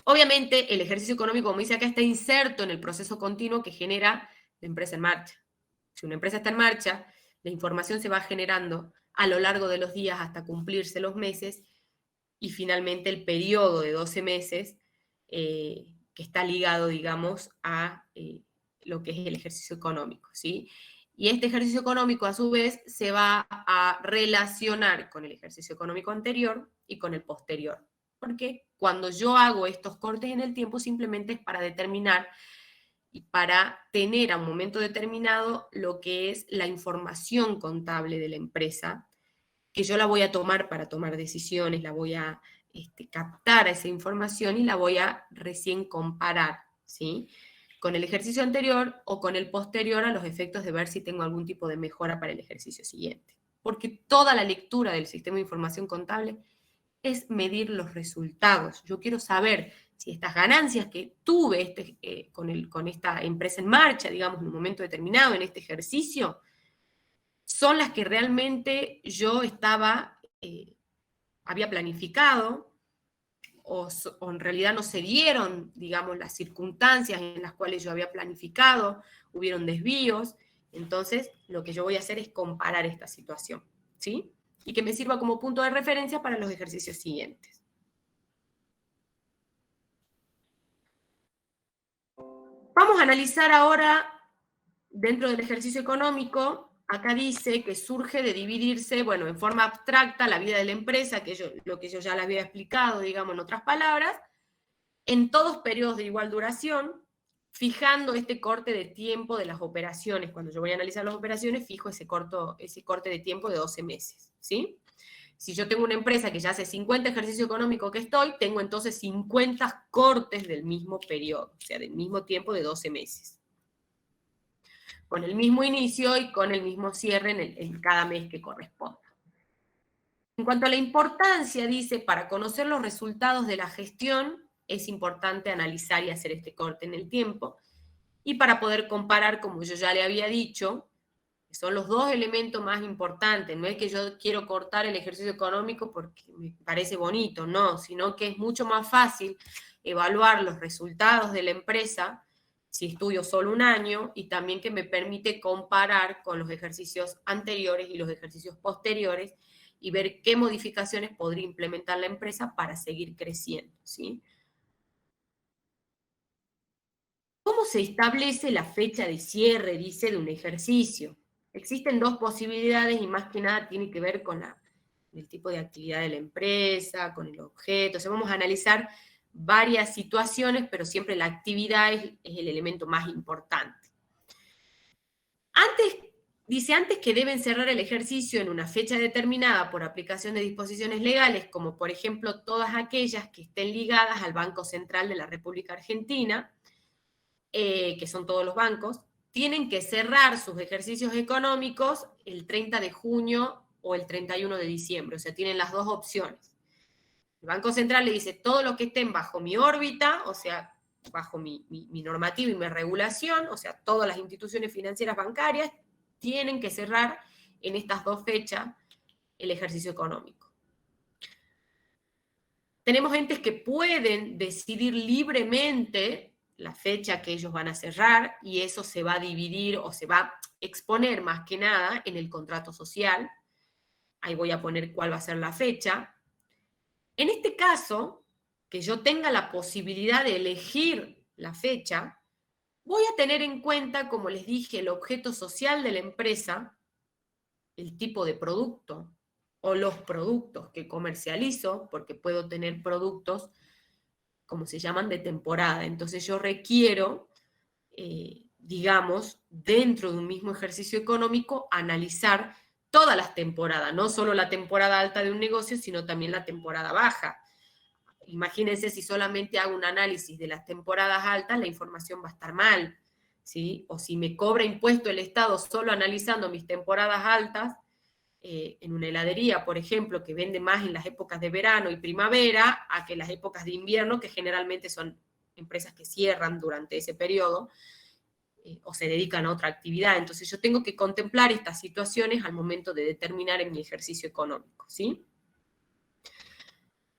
Obviamente, el ejercicio económico, como dice acá, está inserto en el proceso continuo que genera la empresa en marcha. Si una empresa está en marcha, la información se va generando a lo largo de los días hasta cumplirse los meses y finalmente el periodo de 12 meses que está ligado, digamos, a lo que es el ejercicio económico, ¿sí? Y este ejercicio económico, a su vez, se va a relacionar con el ejercicio económico anterior y con el posterior. Porque cuando yo hago estos cortes en el tiempo, simplemente es para determinar y para tener a un momento determinado lo que es la información contable de la empresa, que yo la voy a tomar para tomar decisiones, la voy a captar esa información y la voy a recién comparar, ¿sí?, con el ejercicio anterior o con el posterior, a los efectos de ver si tengo algún tipo de mejora para el ejercicio siguiente. Porque toda la lectura del sistema de información contable es medir los resultados. Yo quiero saber si estas ganancias que tuve con esta empresa en marcha, digamos, en un momento determinado, en este ejercicio, son las que realmente yo había planificado, o en realidad no se dieron, digamos, las circunstancias en las cuales yo había planificado, hubieron desvíos. Entonces, lo que yo voy a hacer es comparar esta situación, ¿sí? Y que me sirva como punto de referencia para los ejercicios siguientes. Vamos a analizar ahora, dentro del ejercicio económico, acá dice que surge de dividirse, bueno, en forma abstracta la vida de la empresa, lo que yo ya les había explicado, digamos, en otras palabras, en todos periodos de igual duración, fijando este corte de tiempo de las operaciones. Cuando yo voy a analizar las operaciones, fijo ese corte de tiempo de 12 meses, ¿sí? Si yo tengo una empresa que ya hace 50 ejercicios económicos que tengo entonces 50 cortes del mismo periodo, o sea, del mismo tiempo de 12 meses. con el mismo inicio y con el mismo cierre en cada mes que corresponda. En cuanto a la importancia, dice, para conocer los resultados de la gestión, es importante analizar y hacer este corte en el tiempo, y para poder comparar, como yo ya le había dicho, que son los dos elementos más importantes. No es que yo quiero cortar el ejercicio económico porque me parece bonito, no, sino que es mucho más fácil evaluar los resultados de la empresa si estudio solo un año, y también que me permite comparar con los ejercicios anteriores y los ejercicios posteriores y ver qué modificaciones podría implementar la empresa para seguir creciendo, ¿sí? ¿Cómo se establece la fecha de cierre, dice, de un ejercicio? Existen dos posibilidades y más que nada tiene que ver con el tipo de actividad de la empresa, con el objeto. O sea, vamos a analizar varias situaciones, pero siempre la actividad es el elemento más importante. Dice antes que deben cerrar el ejercicio en una fecha determinada por aplicación de disposiciones legales, como por ejemplo todas aquellas que estén ligadas al Banco Central de la República Argentina, que son todos los bancos, tienen que cerrar sus ejercicios económicos el 30 de junio o el 31 de diciembre. O sea, tienen las dos opciones. El Banco Central le dice, todo lo que estén bajo mi órbita, o sea, bajo mi normativa y mi regulación, o sea, todas las instituciones financieras bancarias, tienen que cerrar en estas dos fechas el ejercicio económico. Tenemos entes que pueden decidir libremente la fecha que ellos van a cerrar, y eso se va a dividir o se va a exponer más que nada en el contrato social. Ahí voy a poner cuál va a ser la fecha. En este caso, que yo tenga la posibilidad de elegir la fecha, voy a tener en cuenta, como les dije, el objeto social de la empresa, el tipo de producto o los productos que comercializo, porque puedo tener productos, como se llaman, de temporada. Entonces yo requiero, digamos, dentro de un mismo ejercicio económico, analizar todas las temporadas, no solo la temporada alta de un negocio, sino también la temporada baja. Imagínense, si solamente hago un análisis de las temporadas altas, la información va a estar mal, ¿sí? O si me cobra impuesto el Estado solo analizando mis temporadas altas, en una heladería, por ejemplo, que vende más en las épocas de verano y primavera, a que las épocas de invierno, que generalmente son empresas que cierran durante ese periodo, o se dedican a otra actividad. Entonces yo tengo que contemplar estas situaciones al momento de determinar en mi ejercicio económico, ¿sí?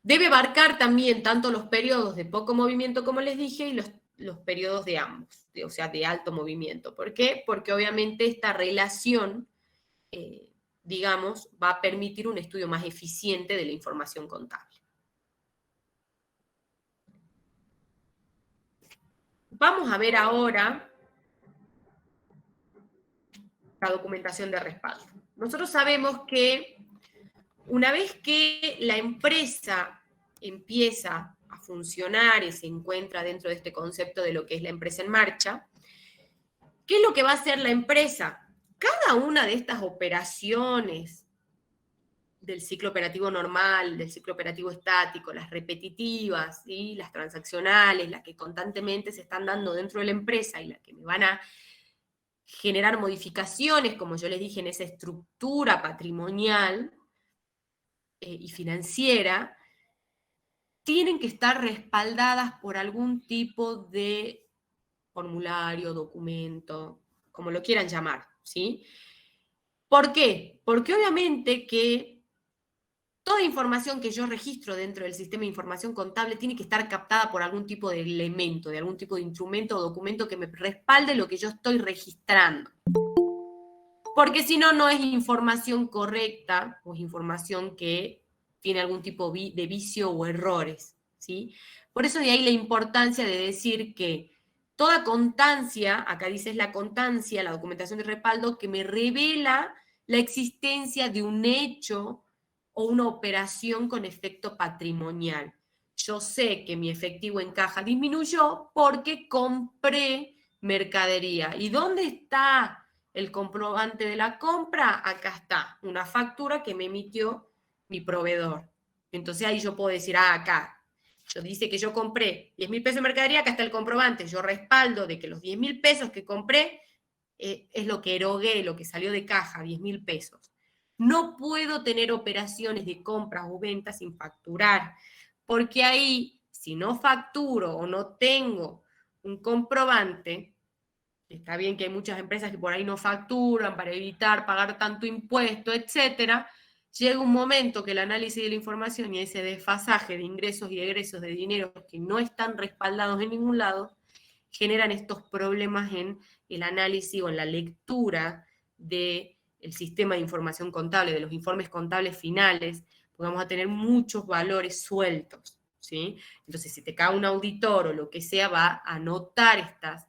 Debe abarcar también tanto los periodos de poco movimiento, como les dije, y los periodos de ambos, o sea, de alto movimiento. ¿Por qué? Porque obviamente esta relación, digamos, va a permitir un estudio más eficiente de la información contable. Vamos a ver ahora la documentación de respaldo. Nosotros sabemos que una vez que la empresa empieza a funcionar y se encuentra dentro de este concepto de lo que es la empresa en marcha, ¿qué es lo que va a hacer la empresa? Cada una de estas operaciones del ciclo operativo normal, del ciclo operativo estático, las repetitivas, ¿sí? Las transaccionales, las que constantemente se están dando dentro de la empresa y las que me van a generar modificaciones, como yo les dije, en esa estructura patrimonial y financiera, tienen que estar respaldadas por algún tipo de formulario, documento, como lo quieran llamar, ¿sí? ¿Por qué? Porque obviamente que toda información que yo registro dentro del sistema de información contable tiene que estar captada por algún tipo de elemento, de algún tipo de instrumento o documento que me respalde lo que yo estoy registrando. Porque si no, no es información correcta, o es información que tiene algún tipo de vicio o errores, ¿sí? Por eso de ahí la importancia de decir que toda constancia, acá dice la constancia, la documentación de respaldo, que me revela la existencia de un hecho o una operación con efecto patrimonial. Yo sé que mi efectivo en caja disminuyó porque compré mercadería. ¿Y dónde está el comprobante de la compra? Acá está, una factura que me emitió mi proveedor. Entonces ahí yo puedo decir, acá, yo dice que yo compré 10.000 pesos de mercadería, acá está el comprobante, yo respaldo de que los 10.000 pesos que compré es lo que erogué, lo que salió de caja, 10.000 pesos. No puedo tener operaciones de compras o ventas sin facturar, porque ahí, si no facturo o no tengo un comprobante, está bien que hay muchas empresas que por ahí no facturan para evitar pagar tanto impuesto, etcétera, llega un momento que el análisis de la información y ese desfasaje de ingresos y egresos de dinero que no están respaldados en ningún lado, generan estos problemas en el análisis o en la lectura del sistema de información contable, de los informes contables finales, porque vamos a tener muchos valores sueltos, ¿sí? Entonces, si te cae un auditor o lo que sea, va a notar estas,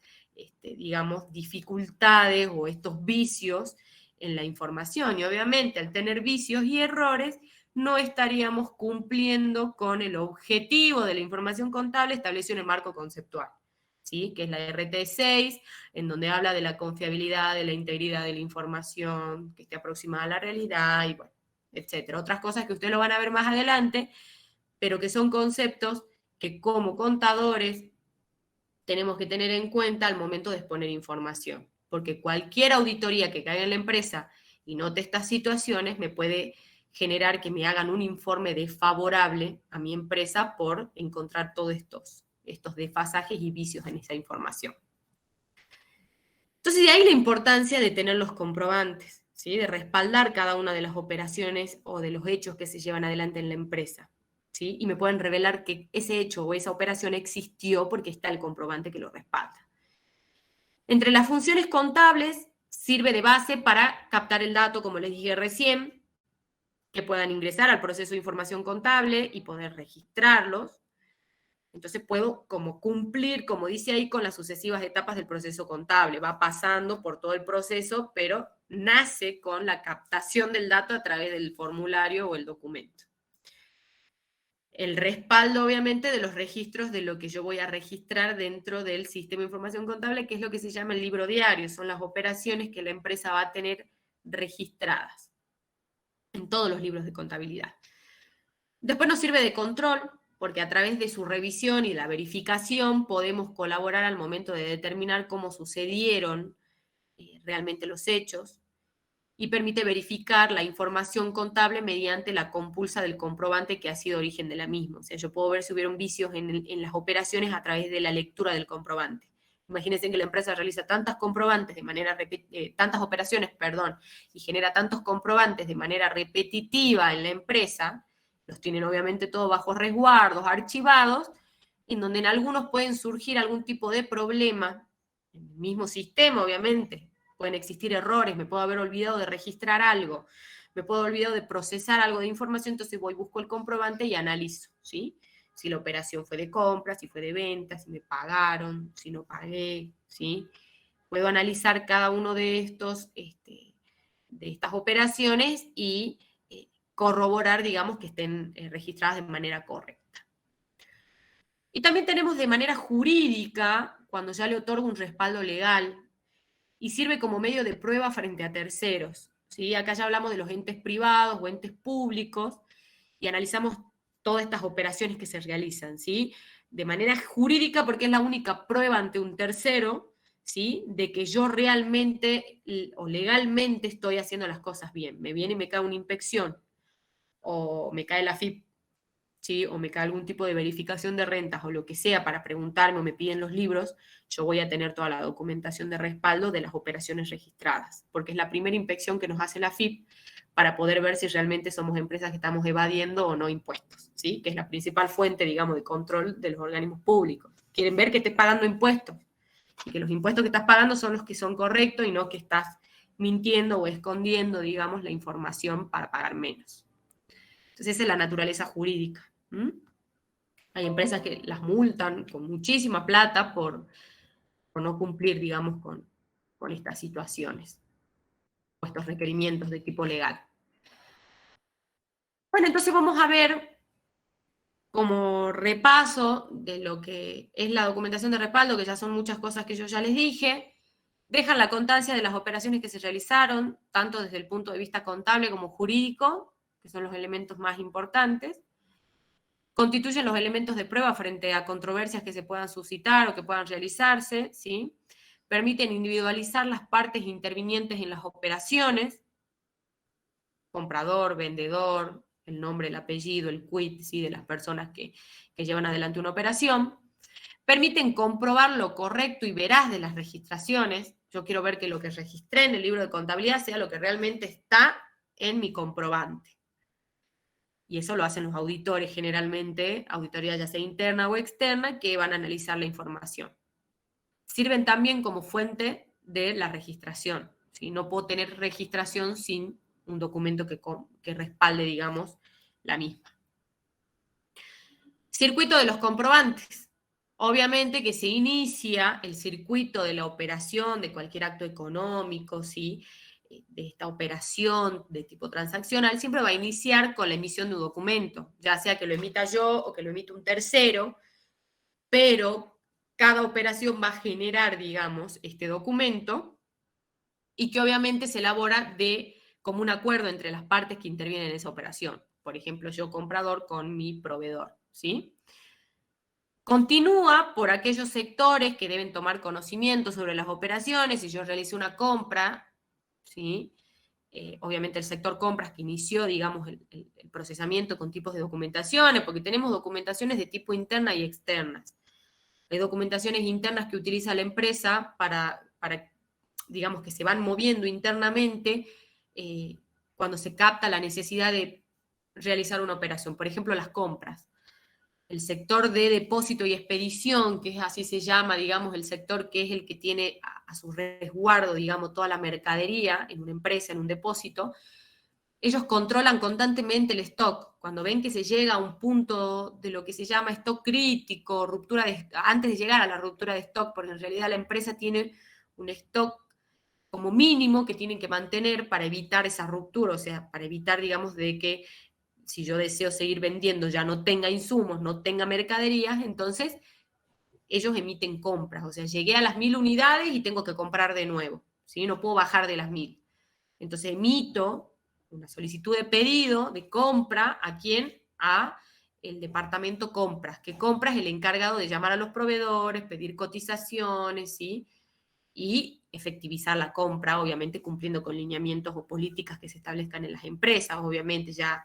digamos, dificultades o estos vicios en la información. Y obviamente, al tener vicios y errores, no estaríamos cumpliendo con el objetivo de la información contable establecido en el marco conceptual, ¿sí? Que es la RT6, en donde habla de la confiabilidad, de la integridad de la información, que esté aproximada a la realidad, y bueno, etcétera. Otras cosas que ustedes lo van a ver más adelante, pero que son conceptos que como contadores tenemos que tener en cuenta al momento de exponer información, porque cualquier auditoría que caiga en la empresa y note estas situaciones me puede generar que me hagan un informe desfavorable a mi empresa por encontrar todos estos desfasajes y vicios en esa información. Entonces, de ahí la importancia de tener los comprobantes, ¿sí? De respaldar cada una de las operaciones o de los hechos que se llevan adelante en la empresa, ¿sí? Y me pueden revelar que ese hecho o esa operación existió porque está el comprobante que lo respalda. Entre las funciones contables, sirve de base para captar el dato, como les dije recién, que puedan ingresar al proceso de información contable y poder registrarlos. Entonces puedo como cumplir, como dice ahí, con las sucesivas etapas del proceso contable. Va pasando por todo el proceso, pero nace con la captación del dato a través del formulario o el documento. El respaldo, obviamente, de los registros de lo que yo voy a registrar dentro del sistema de información contable, que es lo que se llama el libro diario. Son las operaciones que la empresa va a tener registradas en todos los libros de contabilidad. Después nos sirve de control, porque a través de su revisión y la verificación podemos colaborar al momento de determinar cómo sucedieron realmente los hechos, y permite verificar la información contable mediante la compulsa del comprobante que ha sido origen de la misma. O sea, yo puedo ver si hubieron vicios en las operaciones a través de la lectura del comprobante. Imagínense que la empresa realiza tantas comprobantes de manera tantas operaciones, perdón, y genera tantos comprobantes de manera repetitiva en la empresa, los tienen obviamente todos bajo resguardos, archivados, en donde en algunos pueden surgir algún tipo de problema, en el mismo sistema, obviamente. Pueden existir errores, me puedo haber olvidado de registrar algo, me puedo haber olvidado de procesar algo de información, entonces voy, busco el comprobante y analizo, ¿sí? Si la operación fue de compra, si fue de venta, si me pagaron, si no pagué, ¿sí? Puedo analizar cada uno de estas operaciones y corroborar, digamos, que estén registradas de manera correcta. Y también tenemos de manera jurídica, cuando ya le otorgo un respaldo legal, y sirve como medio de prueba frente a terceros, ¿sí? Acá ya hablamos de los entes privados o entes públicos y analizamos todas estas operaciones que se realizan, ¿sí? De manera jurídica, porque es la única prueba ante un tercero, ¿sí? De que yo realmente o legalmente estoy haciendo las cosas bien. Me viene y me cae una inspección, o me cae la FIP, ¿sí? O me cae algún tipo de verificación de rentas o lo que sea para preguntarme o me piden los libros, yo voy a tener toda la documentación de respaldo de las operaciones registradas, porque es la primera inspección que nos hace la FIP para poder ver si realmente somos empresas que estamos evadiendo o no impuestos, ¿sí? Que es la principal fuente, digamos, de control de los organismos públicos. Quieren ver que estés pagando impuestos y que los impuestos que estás pagando son los que son correctos y no que estás mintiendo o escondiendo, digamos, la información para pagar menos. Entonces, esa es la naturaleza jurídica. Hay empresas que las multan con muchísima plata por no cumplir, digamos, con estas situaciones, o estos requerimientos de tipo legal. Bueno, entonces vamos a ver como repaso de lo que es la documentación de respaldo, que ya son muchas cosas que yo ya les dije. Dejan la constancia de las operaciones que se realizaron, tanto desde el punto de vista contable como jurídico, que son los elementos más importantes. Constituyen los elementos de prueba frente a controversias que se puedan suscitar o que puedan realizarse, ¿sí? permiten individualizar las partes intervinientes en las operaciones, comprador, vendedor, el nombre, el apellido, el quit, ¿sí? De las personas que llevan adelante una operación. Permiten comprobar lo correcto y veraz de las registraciones. Yo quiero ver que lo que registré en el libro de contabilidad sea lo que realmente está en mi comprobante. Y eso lo hacen los auditores generalmente, auditoría ya sea interna o externa, que van a analizar la información. Sirven también como fuente de la registración, ¿sí? No puedo tener registración sin un documento que respalde, digamos, la misma. Circuito de los comprobantes. Obviamente que se inicia el circuito de la operación de cualquier acto económico, ¿sí? De esta operación de tipo transaccional, siempre va a iniciar con la emisión de un documento, ya sea que lo emita yo o que lo emita un tercero, pero cada operación va a generar, digamos, este documento y que obviamente se elabora de común acuerdo entre las partes que intervienen en esa operación. Por ejemplo, yo comprador con mi proveedor, ¿sí? Continúa por aquellos sectores que deben tomar conocimiento sobre las operaciones. Si yo realicé una compra, ¿sí? Obviamente el sector compras que inició, digamos, el procesamiento con tipos de documentaciones, porque tenemos documentaciones de tipo interna y externas. Hay documentaciones internas que utiliza la empresa para digamos, que se van moviendo internamente cuando se capta la necesidad de realizar una operación. Por ejemplo, las compras. El sector de depósito y expedición, que es así se llama, digamos, el sector que es el que tiene a su resguardo, digamos, toda la mercadería en una empresa, en un depósito, ellos controlan constantemente el stock. Cuando ven que se llega a un punto de lo que se llama stock crítico, antes de llegar a la ruptura de stock, porque en realidad la empresa tiene un stock como mínimo que tienen que mantener para evitar esa ruptura, o sea, para evitar, digamos, de que si yo deseo seguir vendiendo ya no tenga insumos, no tenga mercaderías, entonces ellos emiten compras, o sea, llegué a las 1000 unidades y tengo que comprar de nuevo, ¿sí? No puedo bajar de las 1000. Entonces emito una solicitud de pedido de compra, ¿a quién? A el departamento compras, que compras es el encargado de llamar a los proveedores, pedir cotizaciones, ¿sí? Y efectivizar la compra, obviamente cumpliendo con lineamientos o políticas que se establezcan en las empresas, obviamente ya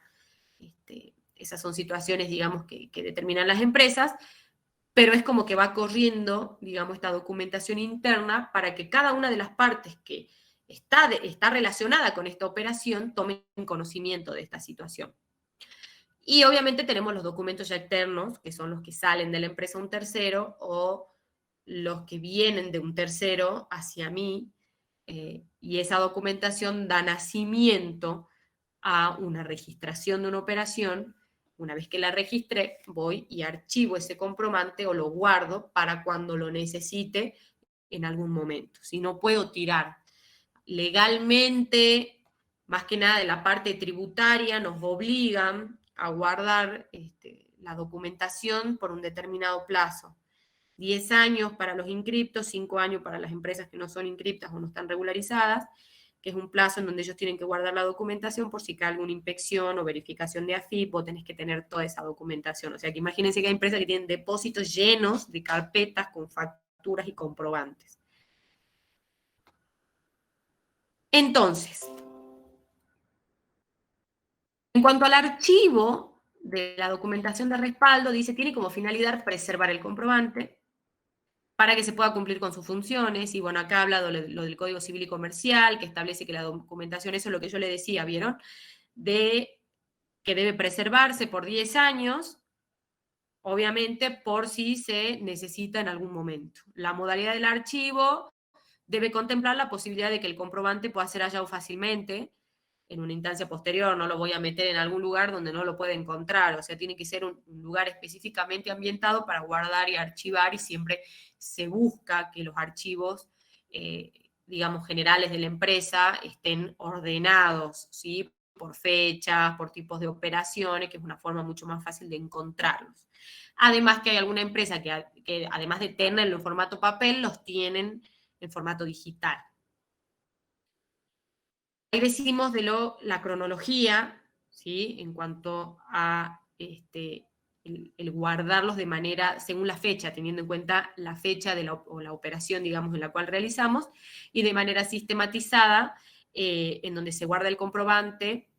esas son situaciones, digamos, que determinan las empresas, pero es como que va corriendo, digamos, esta documentación interna para que cada una de las partes que está relacionada con esta operación tomen conocimiento de esta situación. Y obviamente tenemos los documentos ya externos, que son los que salen de la empresa a un tercero o los que vienen de un tercero hacia mí, y esa documentación da nacimiento a una registración de una operación. Una vez que la registré, voy y archivo ese comprobante o lo guardo para cuando lo necesite en algún momento. Si no puedo tirar legalmente, más que nada de la parte tributaria, nos obligan a guardar la documentación por un determinado plazo. 10 años para los inscriptos, 5 años para las empresas que no son inscriptas o no están regularizadas, que es un plazo en donde ellos tienen que guardar la documentación por si cae alguna inspección o verificación de AFIP, vos tenés que tener toda esa documentación. O sea, que imagínense que hay empresas que tienen depósitos llenos de carpetas con facturas y comprobantes. Entonces, en cuanto al archivo de la documentación de respaldo, dice, tiene como finalidad preservar el comprobante para que se pueda cumplir con sus funciones. Y bueno, acá habla lo del Código Civil y Comercial, que establece que la documentación, eso es lo que yo le decía, ¿vieron? De que debe preservarse por 10 años, obviamente por si se necesita en algún momento. La modalidad del archivo debe contemplar la posibilidad de que el comprobante pueda ser hallado fácilmente en una instancia posterior. No lo voy a meter en algún lugar donde no lo pueda encontrar, o sea, tiene que ser un lugar específicamente ambientado para guardar y archivar, y siempre se busca que los archivos, digamos, generales de la empresa estén ordenados, ¿sí? Por fechas, por tipos de operaciones, que es una forma mucho más fácil de encontrarlos. Además que hay alguna empresa que además de tenerlo en formato papel, los tienen en formato digital. Ahí decimos de la cronología, ¿sí? En cuanto a el guardarlos de manera, según la fecha, teniendo en cuenta la fecha o la operación, digamos, en la cual realizamos, y de manera sistematizada, en donde se guarda el comprobante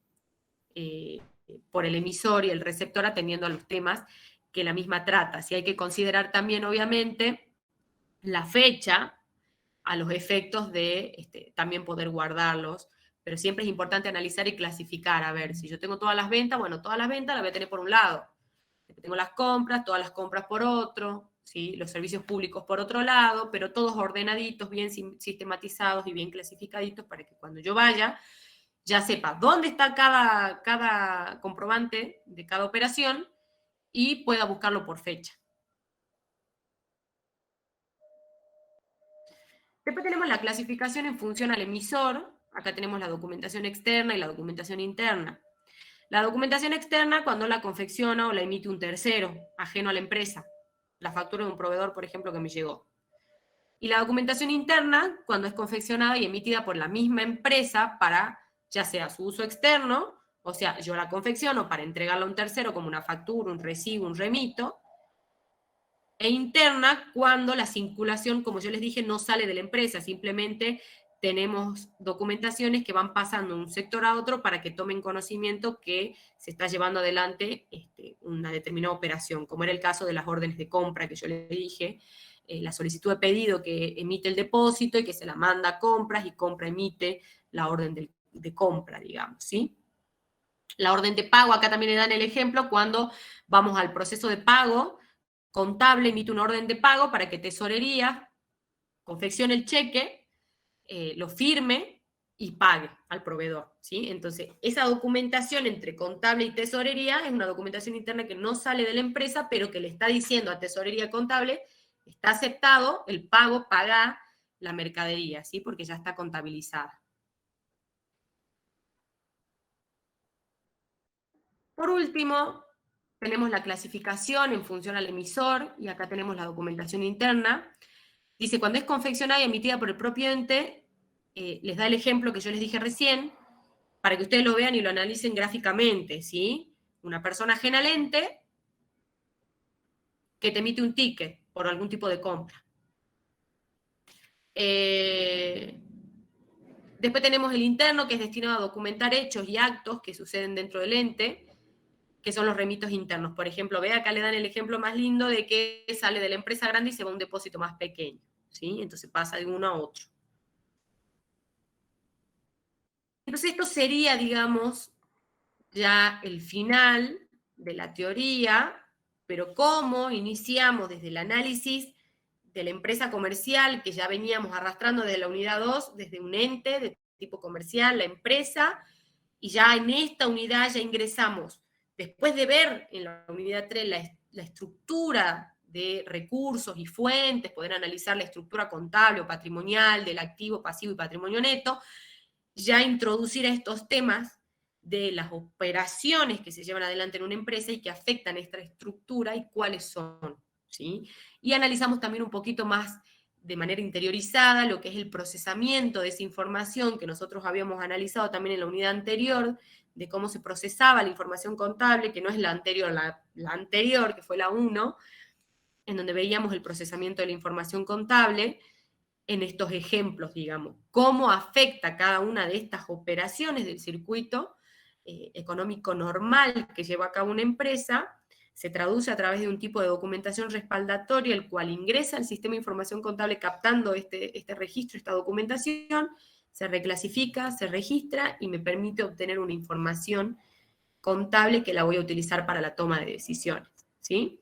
por el emisor y el receptor atendiendo a los temas que la misma trata. Si hay que considerar también, obviamente, la fecha a los efectos de también poder guardarlos, pero siempre es importante analizar y clasificar. A ver, si yo tengo todas las ventas, bueno, todas las ventas las voy a tener por un lado. Tengo las compras, todas las compras por otro, ¿sí? Los servicios públicos por otro lado, pero todos ordenaditos, bien sistematizados y bien clasificaditos para que cuando yo vaya ya sepa dónde está cada comprobante de cada operación y pueda buscarlo por fecha. Después tenemos la clasificación en función al emisor. Acá tenemos la documentación externa y la documentación interna. La documentación externa cuando la confecciona o la emite un tercero, ajeno a la empresa. La factura de un proveedor, por ejemplo, que me llegó. Y la documentación interna cuando es confeccionada y emitida por la misma empresa para, ya sea su uso externo, o sea, yo la confecciono para entregarla a un tercero como una factura, un recibo, un remito, e interna cuando la circulación, como yo les dije, no sale de la empresa, simplemente tenemos documentaciones que van pasando de un sector a otro para que tomen conocimiento que se está llevando adelante una determinada operación, como era el caso de las órdenes de compra que yo les dije, la solicitud de pedido que emite el depósito y que se la manda a compras y compra emite la orden de compra, digamos, ¿sí? La orden de pago, acá también le dan el ejemplo cuando vamos al proceso de pago, contable emite una orden de pago para que tesorería confeccione el cheque, lo firme y pague al proveedor, ¿sí? Entonces, esa documentación entre contable y tesorería es una documentación interna que no sale de la empresa, pero que le está diciendo a tesorería contable, está aceptado el pago, paga la mercadería, ¿sí? Porque ya está contabilizada. Por último, tenemos la clasificación en función al emisor, y acá tenemos la documentación interna. Dice, cuando es confeccionada y emitida por el propio ente, les da el ejemplo que yo les dije recién, para que ustedes lo vean y lo analicen gráficamente, ¿sí? Una persona ajena al ente que te emite un ticket por algún tipo de compra. Después tenemos el interno, que es destinado a documentar hechos y actos que suceden dentro del ente, que son los remitos internos. Por ejemplo, ve acá le dan el ejemplo más lindo de que sale de la empresa grande y se va a un depósito más pequeño, ¿sí? Entonces pasa de uno a otro. Entonces esto sería, digamos, ya el final de la teoría, pero cómo iniciamos desde el análisis de la empresa comercial, que ya veníamos arrastrando desde la unidad 2, desde un ente de tipo comercial, la empresa, y ya en esta unidad ya ingresamos, después de ver en la unidad 3 la estructura de recursos y fuentes, poder analizar la estructura contable o patrimonial del activo, pasivo y patrimonio neto, ya introducir a estos temas de las operaciones que se llevan adelante en una empresa y que afectan esta estructura y cuáles son, ¿sí? Y analizamos también un poquito más de manera interiorizada lo que es el procesamiento de esa información que nosotros habíamos analizado también en la unidad anterior, de cómo se procesaba la información contable, que no es la anterior, la anterior, que fue la 1, en donde veíamos el procesamiento de la información contable, en estos ejemplos, digamos, cómo afecta cada una de estas operaciones del circuito económico normal que lleva a cabo una empresa, se traduce a través de un tipo de documentación respaldatoria, el cual ingresa al sistema de información contable captando este registro, esta documentación, se reclasifica, se registra y me permite obtener una información contable que la voy a utilizar para la toma de decisiones, ¿sí?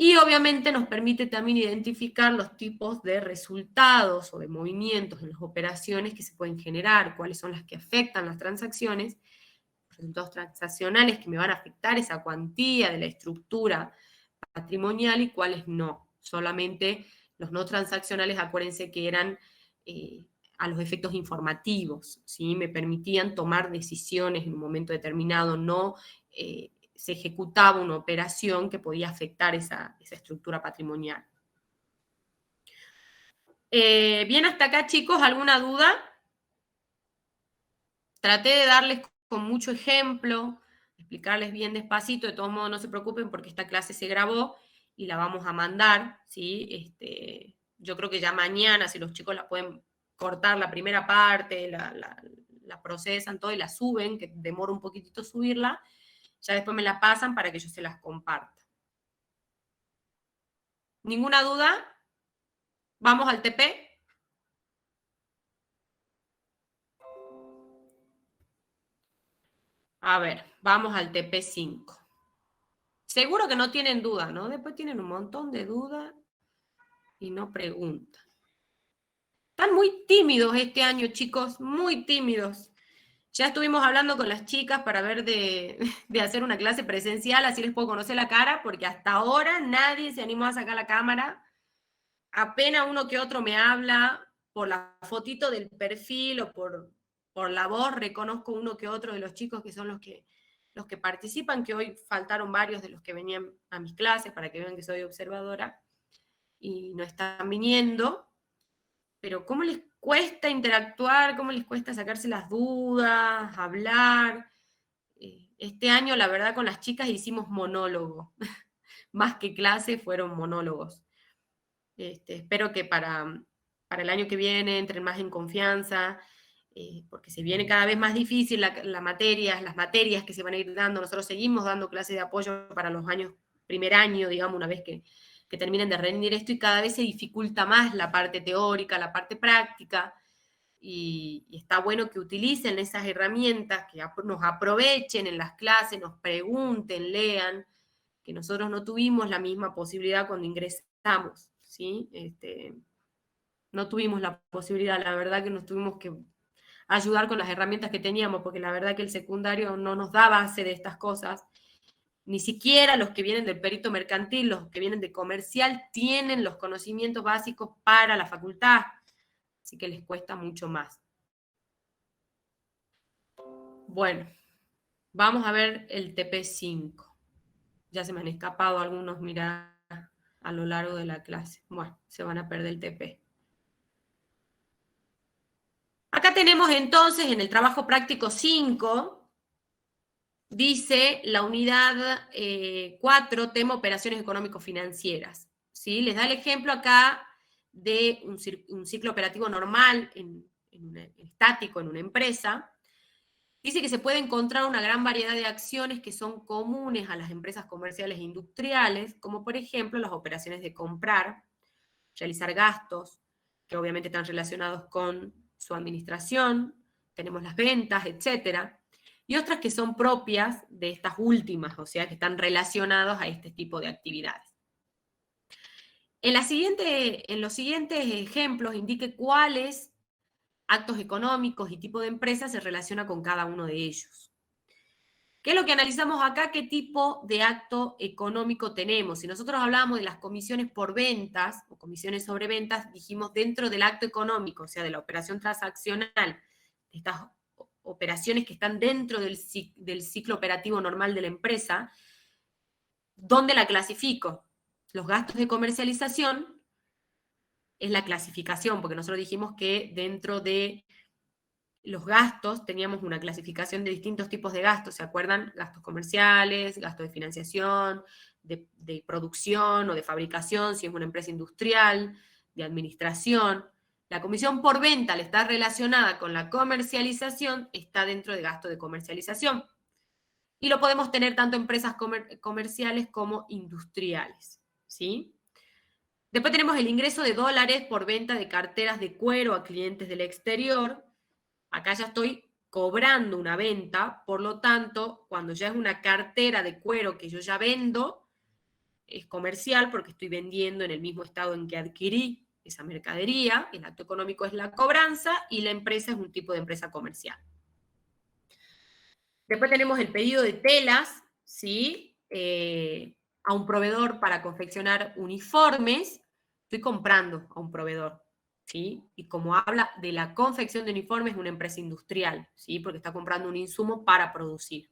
Y obviamente nos permite también identificar los tipos de resultados o de movimientos en las operaciones que se pueden generar, cuáles son las que afectan las transacciones, resultados transaccionales que me van a afectar esa cuantía de la estructura patrimonial y cuáles no. Solamente los no transaccionales, acuérdense que eran a los efectos informativos, ¿sí? Me permitían tomar decisiones en un momento determinado, no se ejecutaba una operación que podía afectar esa estructura patrimonial. Bien, hasta acá, chicos, ¿alguna duda? Traté de darles con mucho ejemplo, explicarles bien despacito. De todos modos, no se preocupen porque esta clase se grabó y la vamos a mandar, ¿sí? Yo creo que ya mañana, si los chicos la pueden cortar la primera parte, la procesan todo y la suben, que demora un poquitito subirla, ya después me la pasan para que yo se las comparta. ¿Ninguna duda? ¿Vamos al TP? A ver, vamos al TP5. Seguro que no tienen dudas, ¿no? Después tienen un montón de dudas y no preguntan. Están muy tímidos este año, chicos, muy tímidos. Ya estuvimos hablando con las chicas para ver de hacer una clase presencial, así les puedo conocer la cara, porque hasta ahora nadie se animó a sacar la cámara. Apenas uno que otro me habla por la fotito del perfil o por la voz, reconozco uno que otro de los chicos que son los que participan, que hoy faltaron varios de los que venían a mis clases para que vean que soy observadora y no están viniendo. Pero ¿cómo les cuesta interactuar? ¿Cómo les cuesta sacarse las dudas, hablar? Este año, la verdad, con las chicas hicimos monólogo. Más que clase, fueron monólogos. Espero que para el año que viene entren más en confianza, porque se viene cada vez más difícil las materias que se van a ir dando. Nosotros seguimos dando clases de apoyo para los años, primer año, digamos, una vez que terminen de rendir esto, y cada vez se dificulta más la parte teórica, la parte práctica, y está bueno que utilicen esas herramientas, que nos aprovechen en las clases, nos pregunten, lean, que nosotros no tuvimos la misma posibilidad cuando ingresamos, ¿sí? No tuvimos la posibilidad, la verdad que nos tuvimos que ayudar con las herramientas que teníamos, porque la verdad que el secundario no nos da base de estas cosas. Ni siquiera los que vienen del perito mercantil, los que vienen de comercial, tienen los conocimientos básicos para la facultad, así que les cuesta mucho más. Bueno, vamos a ver el TP5. Ya se me han escapado algunos, mirá, a lo largo de la clase. Bueno, se van a perder el TP. Acá tenemos entonces en el trabajo práctico 5, dice la unidad 4, tema operaciones económico-financieras. ¿Sí? Les da el ejemplo acá de un ciclo operativo normal, estático en una empresa. Dice que se puede encontrar una gran variedad de acciones que son comunes a las empresas comerciales e industriales, como por ejemplo las operaciones de comprar, realizar gastos, que obviamente están relacionados con su administración, tenemos las ventas, etcétera, y otras que son propias de estas últimas, o sea, que están relacionados a este tipo de actividades. En los siguientes ejemplos indique cuáles actos económicos y tipo de empresa se relaciona con cada uno de ellos. ¿Qué es lo que analizamos acá? ¿Qué tipo de acto económico tenemos? Si nosotros hablábamos de las comisiones por ventas o comisiones sobre ventas, dijimos dentro del acto económico, o sea, de la operación transaccional, estas operaciones que están dentro del ciclo operativo normal de la empresa, ¿dónde la clasifico? Los gastos de comercialización es la clasificación, porque nosotros dijimos que dentro de los gastos, teníamos una clasificación de distintos tipos de gastos, ¿se acuerdan? Gastos comerciales, gastos de financiación, de producción o de fabricación, si es una empresa industrial, de administración. La comisión por venta, al estar relacionada con la comercialización, está dentro de gasto de comercialización. Y lo podemos tener tanto en empresas comerciales como industriales, ¿sí? Después tenemos el ingreso de dólares por venta de carteras de cuero a clientes del exterior. Acá ya estoy cobrando una venta, por lo tanto, cuando ya es una cartera de cuero que yo ya vendo, es comercial porque estoy vendiendo en el mismo estado en que adquirí esa mercadería. El acto económico es la cobranza y la empresa es un tipo de empresa comercial. Después tenemos el pedido de telas, ¿sí? A un proveedor para confeccionar uniformes. Estoy comprando a un proveedor, ¿sí? Y como habla de la confección de uniformes, es una empresa industrial, ¿sí? Porque está comprando un insumo para producir.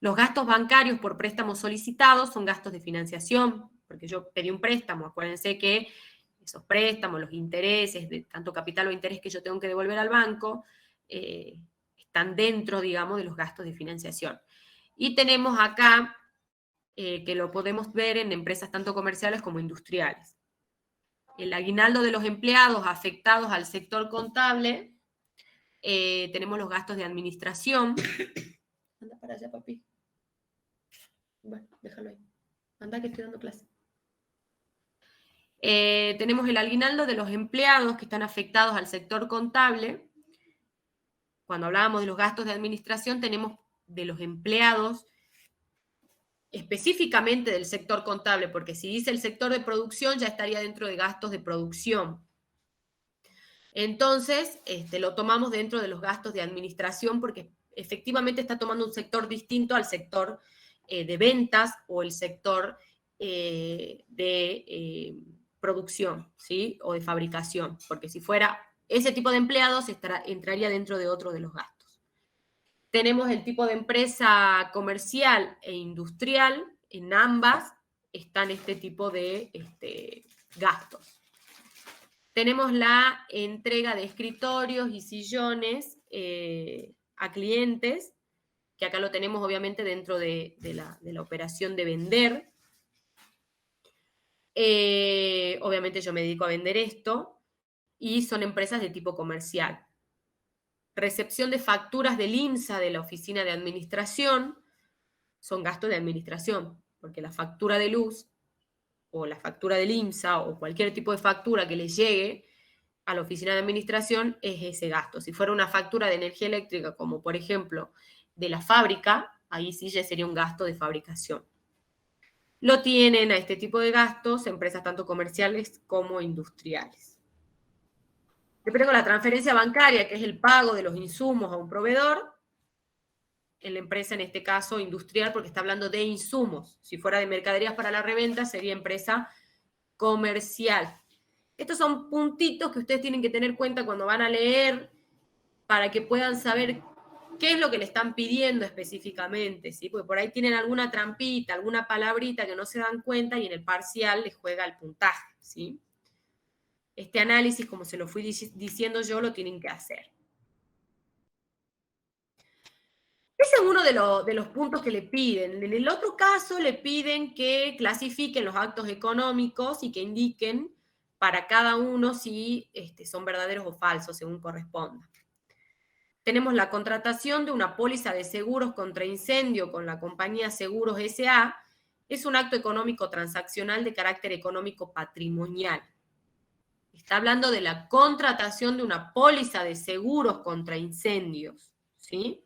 Los gastos bancarios por préstamos solicitados son gastos de financiación, porque yo pedí un préstamo. Acuérdense que esos préstamos, los intereses, de tanto capital o interés que yo tengo que devolver al banco, están dentro, digamos, de los gastos de financiación. Y tenemos acá, que lo podemos ver en empresas tanto comerciales como industriales. El aguinaldo de los empleados afectados al sector contable, tenemos los gastos de administración. Anda para allá, papi. Bueno, déjalo ahí. Anda que estoy dando clase. Tenemos el aguinaldo de los empleados que están afectados al sector contable. Cuando hablábamos de los gastos de administración, tenemos de los empleados específicamente del sector contable, porque si dice el sector de producción ya estaría dentro de gastos de producción. Entonces, lo tomamos dentro de los gastos de administración porque efectivamente está tomando un sector distinto al sector de ventas o el sector de producción, ¿sí? O de fabricación, porque si fuera ese tipo de empleados entraría dentro de otro de los gastos. Tenemos el tipo de empresa comercial e industrial, en ambas están este tipo de gastos. Tenemos la entrega de escritorios y sillones a clientes, que acá lo tenemos obviamente dentro de la operación de vender. Obviamente yo me dedico a vender esto, y son empresas de tipo comercial. Recepción de facturas del IMSA de la oficina de administración, son gastos de administración, porque la factura de luz o la factura del IMSA o cualquier tipo de factura que les llegue a la oficina de administración es ese gasto. Si fuera una factura de energía eléctrica, como por ejemplo de la fábrica, ahí sí ya sería un gasto de fabricación. Lo tienen a este tipo de gastos empresas tanto comerciales como industriales. Después tengo la transferencia bancaria, que es el pago de los insumos a un proveedor, en la empresa en este caso industrial, porque está hablando de insumos. Si fuera de mercaderías para la reventa, sería empresa comercial. Estos son puntitos que ustedes tienen que tener cuenta cuando van a leer para que puedan saber qué es lo que le están pidiendo específicamente, ¿sí? Porque por ahí tienen alguna trampita, alguna palabrita que no se dan cuenta y en el parcial les juega el puntaje, ¿sí? Este análisis, como se lo fui diciendo yo, lo tienen que hacer. Ese es uno de los puntos que le piden. En el otro caso le piden que clasifiquen los actos económicos y que indiquen para cada uno si son verdaderos o falsos, según corresponda. Tenemos la contratación de una póliza de seguros contra incendio con la compañía Seguros S.A. Es un acto económico transaccional de carácter económico patrimonial. Está hablando de la contratación de una póliza de seguros contra incendios, ¿sí?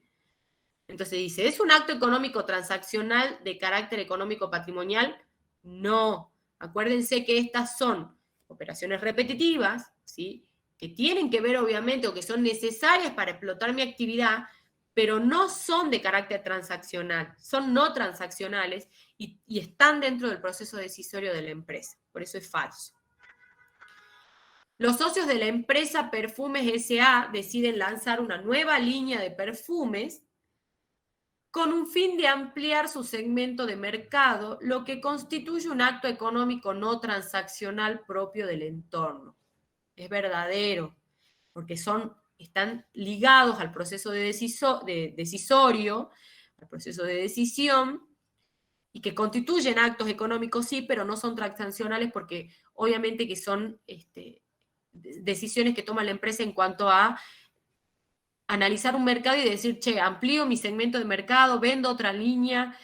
Entonces dice, ¿es un acto económico transaccional de carácter económico patrimonial? No. Acuérdense que estas son operaciones repetitivas, ¿sí? Que tienen que ver obviamente o que son necesarias para explotar mi actividad, pero no son de carácter transaccional, son no transaccionales y están dentro del proceso decisorio de la empresa. Por eso es falso. Los socios de la empresa Perfumes S.A. deciden lanzar una nueva línea de perfumes con un fin de ampliar su segmento de mercado, lo que constituye un acto económico no transaccional propio del entorno. Es verdadero, porque están ligados al proceso decisorio, al proceso de decisión, y que constituyen actos económicos, sí, pero no son transaccionales porque obviamente que son decisiones que toma la empresa en cuanto a analizar un mercado y decir, che, amplío mi segmento de mercado, vendo otra línea,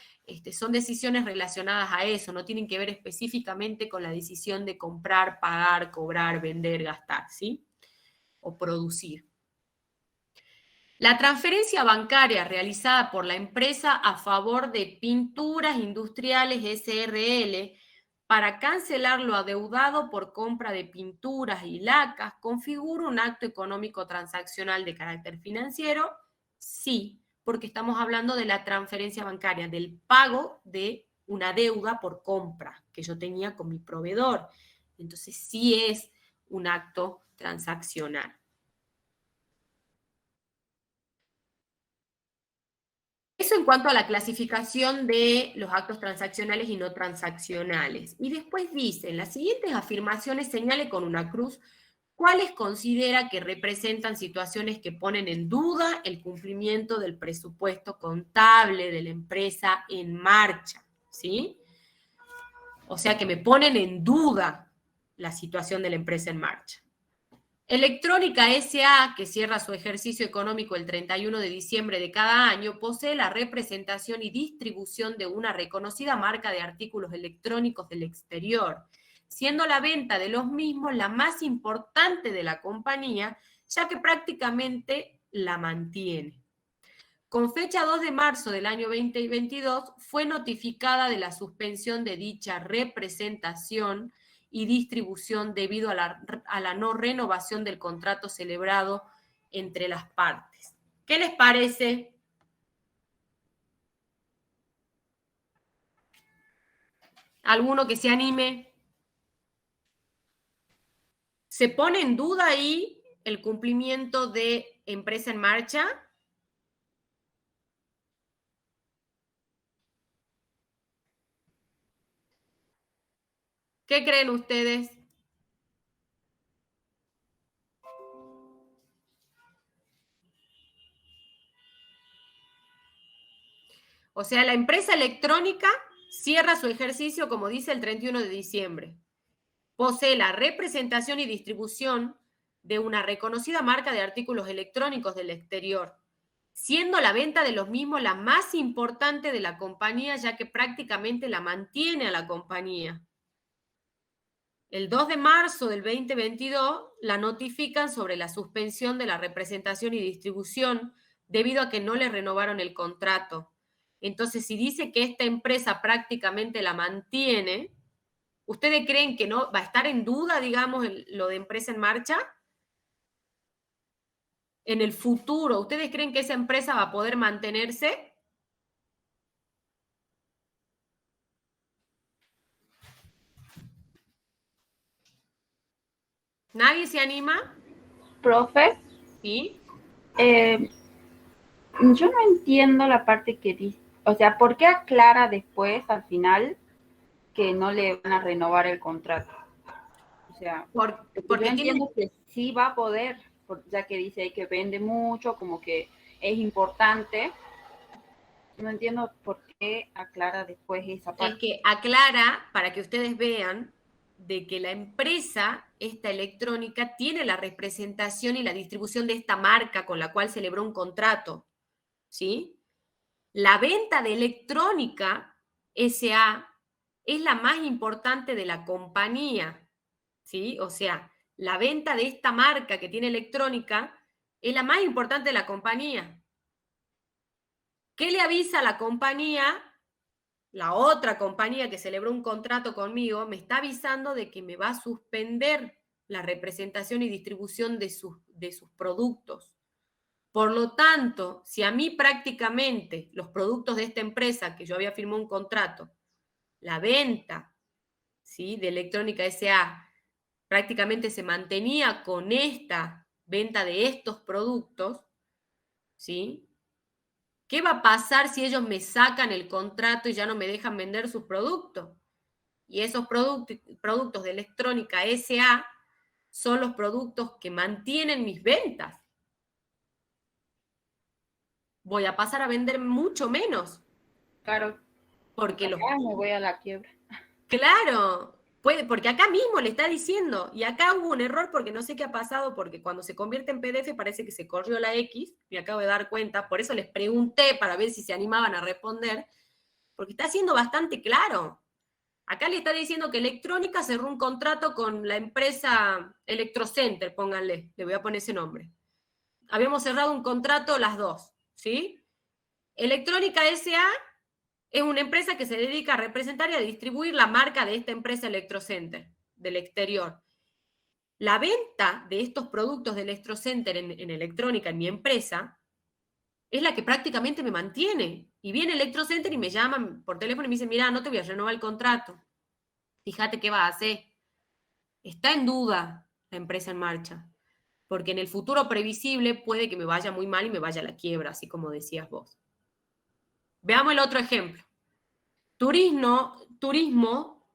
son decisiones relacionadas a eso, no tienen que ver específicamente con la decisión de comprar, pagar, cobrar, vender, gastar, ¿sí? O producir. La transferencia bancaria realizada por la empresa a favor de Pinturas Industriales S.R.L. para cancelar lo adeudado por compra de pinturas y lacas, ¿configura un acto económico transaccional de carácter financiero? Sí, porque estamos hablando de la transferencia bancaria, del pago de una deuda por compra que yo tenía con mi proveedor. Entonces sí es un acto transaccional. Eso en cuanto a la clasificación de los actos transaccionales y no transaccionales. Y después dice, en las siguientes afirmaciones señale con una cruz ¿Cuáles considera que representan situaciones que ponen en duda el cumplimiento del presupuesto contable de la empresa en marcha? ¿Sí? O sea, que me ponen en duda la situación de la empresa en marcha. Electrónica S.A., que cierra su ejercicio económico el 31 de diciembre de cada año, posee la representación y distribución de una reconocida marca de artículos electrónicos del exterior, siendo la venta de los mismos la más importante de la compañía, ya que prácticamente la mantiene. Con fecha 2 de marzo del año 2022, fue notificada de la suspensión de dicha representación y distribución debido a la no renovación del contrato celebrado entre las partes. ¿Qué les parece? ¿Alguno que se anime? ¿Se pone en duda ahí el cumplimiento de empresa en marcha? ¿Qué creen ustedes? O sea, la empresa electrónica cierra su ejercicio, como dice, el 31 de diciembre. Posee la representación y distribución de una reconocida marca de artículos electrónicos del exterior, siendo la venta de los mismos la más importante de la compañía, ya que prácticamente la mantiene a la compañía. El 2 de marzo del 2022 la notifican sobre la suspensión de la representación y distribución debido a que no le renovaron el contrato. Entonces, si dice que esta empresa prácticamente la mantiene, ¿ustedes creen que no va a estar en duda, digamos, lo de empresa en marcha? En el futuro, ¿ustedes creen que esa empresa va a poder mantenerse? ¿Nadie se anima? Profe, ¿Sí? yo no entiendo la parte que dice, o sea, ¿por qué aclara después, al final, que no le van a renovar el contrato? O sea, yo Porque entiendo tiene... que sí va a poder, ya que dice ahí que vende mucho, como que es importante. No entiendo por qué aclara después esa Es parte. que aclara, para que ustedes vean, de que la empresa, esta electrónica, tiene la representación y la distribución de esta marca con la cual celebró un contrato, ¿sí? La venta de electrónica SA es la más importante de la compañía, ¿sí? O sea, la venta de esta marca que tiene electrónica es la más importante de la compañía. ¿Qué le avisa a la compañía? La otra compañía que celebró un contrato conmigo me está avisando de que me va a suspender la representación y distribución de sus productos. Por lo tanto, si a mí prácticamente los productos de esta empresa que yo había firmado un contrato, la venta, ¿sí?, de Electrónica S.A. prácticamente se mantenía con esta venta de estos productos, ¿sí? ¿Qué va a pasar si ellos me sacan el contrato y ya no me dejan vender sus productos? Y esos productos de Electrónica S.A. son los productos que mantienen mis ventas. Voy a pasar a vender mucho menos. Claro, Porque los... acá me voy a la quiebra. Claro, puede, porque acá mismo le está diciendo, y acá hubo un error porque no sé qué ha pasado, porque cuando se convierte en PDF parece que se corrió la X, me acabo de dar cuenta, por eso les pregunté para ver si se animaban a responder, porque está siendo bastante claro. Acá le está diciendo que Electrónica cerró un contrato con la empresa Electrocenter, pónganle, le voy a poner ese nombre. Habíamos cerrado un contrato las dos, ¿sí? Electrónica S.A. es una empresa que se dedica a representar y a distribuir la marca de esta empresa Electrocenter del exterior. La venta de estos productos de Electrocenter en Electrónica, en mi empresa, es la que prácticamente me mantiene. Y viene Electrocenter y me llaman por teléfono y me dicen, mira, no te voy a renovar el contrato. Fíjate qué va a hacer. Está en duda la empresa en marcha, porque en el futuro previsible puede que me vaya muy mal y me vaya a la quiebra, así como decías vos. Veamos el otro ejemplo. Turismo,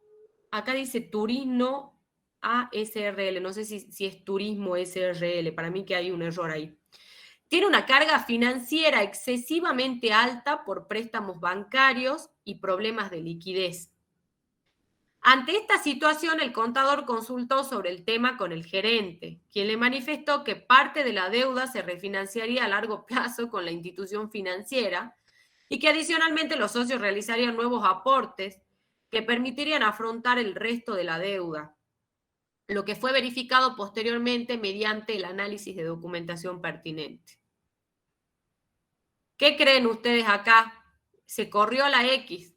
acá dice turismo ASRL, no sé si es turismo SRL, para mí que hay un error ahí. Tiene una carga financiera excesivamente alta por préstamos bancarios y problemas de liquidez. Ante esta situación, el contador consultó sobre el tema con el gerente, quien le manifestó que parte de la deuda se refinanciaría a largo plazo con la institución financiera y que adicionalmente los socios realizarían nuevos aportes que permitirían afrontar el resto de la deuda, lo que fue verificado posteriormente mediante el análisis de documentación pertinente. ¿Qué creen ustedes acá? Se corrió la X.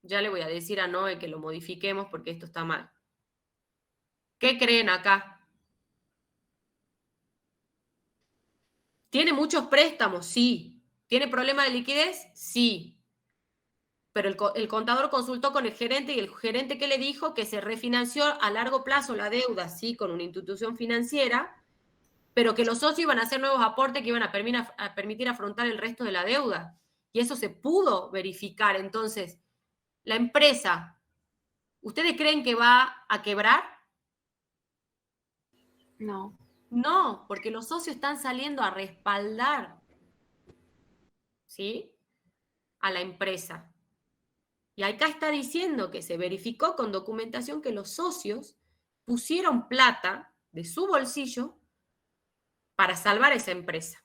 Ya le voy a decir a Noé que lo modifiquemos porque esto está mal. ¿Qué creen acá? ¿Tiene muchos préstamos? Sí. ¿Tiene problema de liquidez? Sí. Pero el contador consultó con el gerente y el gerente ¿qué le dijo? Que se refinanció a largo plazo la deuda, sí, con una institución financiera, pero que los socios iban a hacer nuevos aportes que iban a permitir afrontar el resto de la deuda. Y eso se pudo verificar. Entonces, la empresa, ¿ustedes creen que va a quebrar? No. No, porque los socios están saliendo a respaldar, ¿sí?, a la empresa. Y acá está diciendo que se verificó con documentación que los socios pusieron plata de su bolsillo para salvar a esa empresa.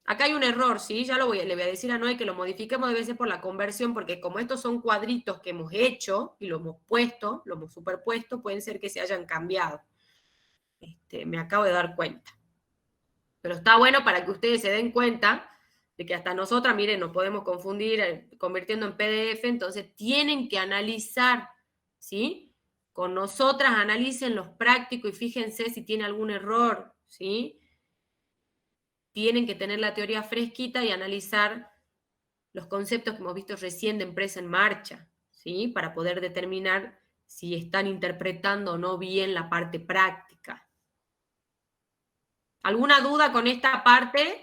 Acá hay un error, ¿sí? Ya le voy a decir a Noé que lo modifiquemos, debe ser por la conversión, porque como estos son cuadritos que hemos hecho y lo hemos puesto, lo hemos superpuesto, pueden ser que se hayan cambiado. Me acabo de dar cuenta. Pero está bueno para que ustedes se den cuenta de que hasta nosotras, miren, nos podemos confundir convirtiendo en PDF, entonces tienen que analizar, ¿sí? Con nosotras analicen los prácticos y fíjense si tiene algún error, ¿sí? Tienen que tener la teoría fresquita y analizar los conceptos que hemos visto recién de empresa en marcha, ¿sí? Para poder determinar si están interpretando o no bien la parte práctica. ¿Alguna duda con esta parte?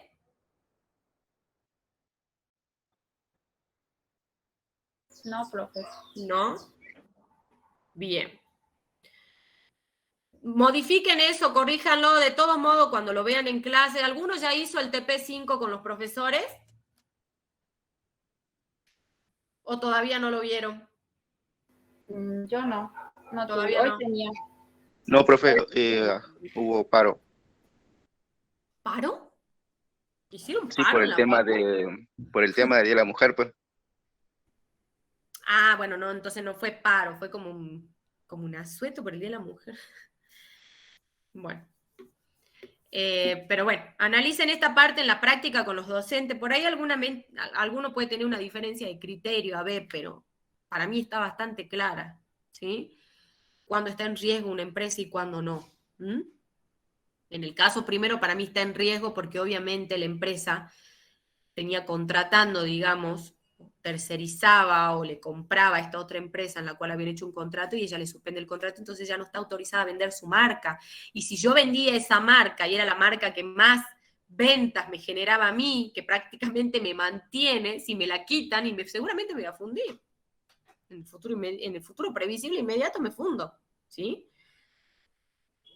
No, profe. ¿No? Bien. Modifiquen eso, corríjanlo, de todos modos cuando lo vean en clase. ¿Alguno ya hizo el TP5 con los profesores? ¿O todavía no lo vieron? Yo no. No tuve. Todavía Hoy no. tenía. No, profe, hubo paro. ¿Paro? ¿Hicieron Sí, paro en la facu? por el tema del Día de la Mujer, pues. Ah, bueno, no, entonces no fue paro, fue como un asueto por el Día de la Mujer. Bueno. Pero bueno, analicen esta parte en la práctica con los docentes. Por ahí alguno puede tener una diferencia de criterio, a ver, pero para mí está bastante clara, ¿sí? Cuándo está en riesgo una empresa y cuándo no. En el caso primero, para mí está en riesgo porque obviamente la empresa tenía contratando, digamos, tercerizaba o le compraba a esta otra empresa en la cual habían hecho un contrato y ella le suspende el contrato, entonces ya no está autorizada a vender su marca. Y si yo vendía esa marca y era la marca que más ventas me generaba a mí, que prácticamente me mantiene, si me la quitan y seguramente me voy a fundir. En el futuro previsible inmediato me fundo, ¿sí?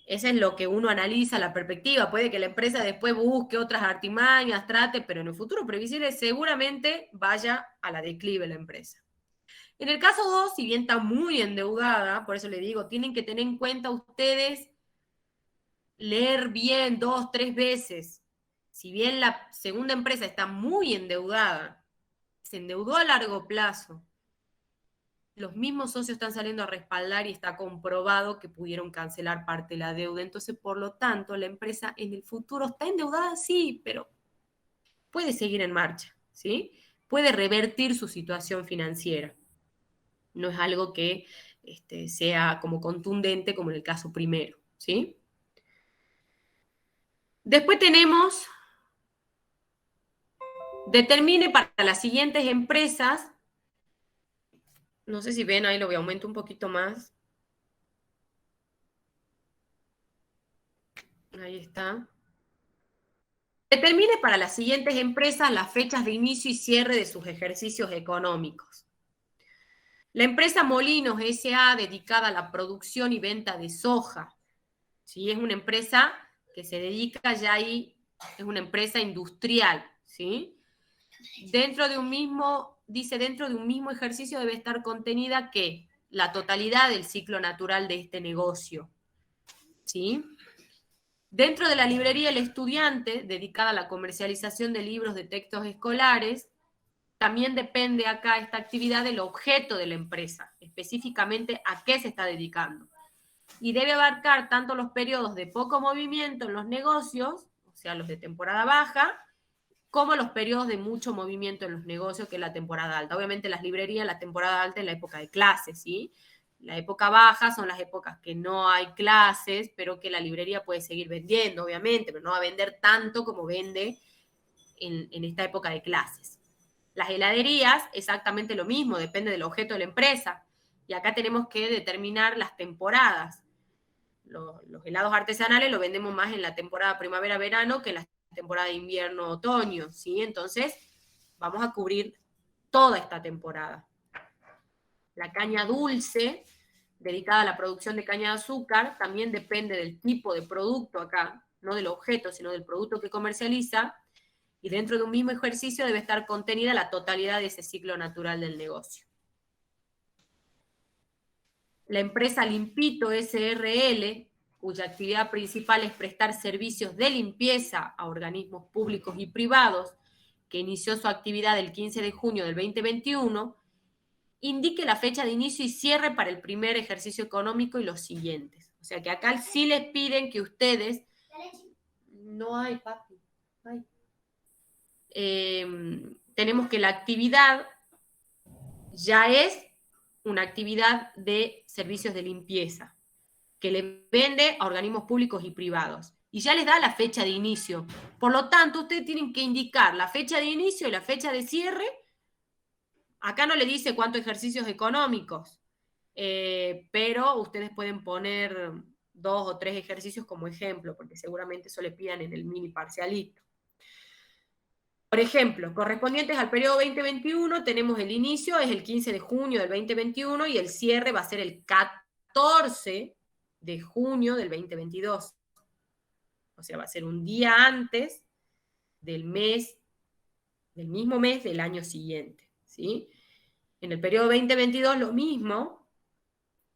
Eso es lo que uno analiza, la perspectiva. Puede que la empresa después busque otras artimañas, trate, pero en el futuro previsible seguramente vaya a la declive la empresa. En el caso 2, si bien está muy endeudada, por eso le digo, tienen que tener en cuenta ustedes leer bien 2, 3 veces. Si bien la segunda empresa está muy endeudada, se endeudó a largo plazo, los mismos socios están saliendo a respaldar y está comprobado que pudieron cancelar parte de la deuda. Entonces, por lo tanto, la empresa en el futuro está endeudada, sí, pero puede seguir en marcha, ¿sí? Puede revertir su situación financiera. No es algo que sea como contundente como en el caso primero, ¿sí? Después tenemos, determine para las siguientes empresas, no sé si ven, ahí lo voy a aumentar un poquito más. Ahí está. Determine para las siguientes empresas las fechas de inicio y cierre de sus ejercicios económicos. La empresa Molinos S.A., dedicada a la producción y venta de soja, ¿sí? Es una empresa que se dedica ya ahí, es una empresa industrial, ¿sí? Dentro de un mismo ejercicio debe estar contenida que la totalidad del ciclo natural de este negocio, ¿sí? Dentro de la librería El Estudiante, dedicada a la comercialización de libros de textos escolares, también depende acá esta actividad del objeto de la empresa, específicamente a qué se está dedicando. Y debe abarcar tanto los periodos de poco movimiento en los negocios, o sea, los de temporada baja, como los periodos de mucho movimiento en los negocios, que es la temporada alta. Obviamente las librerías, la temporada alta es la época de clases, ¿sí? La época baja son las épocas que no hay clases, pero que la librería puede seguir vendiendo, obviamente, pero no va a vender tanto como vende en esta época de clases. Las heladerías, exactamente lo mismo, depende del objeto de la empresa. Y acá tenemos que determinar las temporadas. Los helados artesanales los vendemos más en la temporada primavera-verano que en la temporada de invierno-otoño, ¿sí? Entonces, vamos a cubrir toda esta temporada. La caña dulce, dedicada a la producción de caña de azúcar, también depende del tipo de producto acá, no del objeto, sino del producto que comercializa, y dentro de un mismo ejercicio debe estar contenida la totalidad de ese ciclo natural del negocio. La empresa Limpito S.R.L., cuya actividad principal es prestar servicios de limpieza a organismos públicos y privados, que inició su actividad el 15 de junio del 2021, indique la fecha de inicio y cierre para el primer ejercicio económico y los siguientes. O sea que acá sí les piden que ustedes... No hay, papi. Ay. Tenemos que la actividad ya es una actividad de servicios de limpieza, que le vende a organismos públicos y privados. Y ya les da la fecha de inicio. Por lo tanto, ustedes tienen que indicar la fecha de inicio y la fecha de cierre. Acá no le dice cuántos ejercicios económicos, pero ustedes pueden poner 2 o 3 ejercicios como ejemplo, porque seguramente eso le pidan en el mini parcialito. Por ejemplo, correspondientes al periodo 2021, tenemos el inicio, es el 15 de junio del 2021, y el cierre va a ser el 14 de junio del 2022. O sea, va a ser un día antes del mismo mes del año siguiente, ¿sí? En el periodo 2022 lo mismo,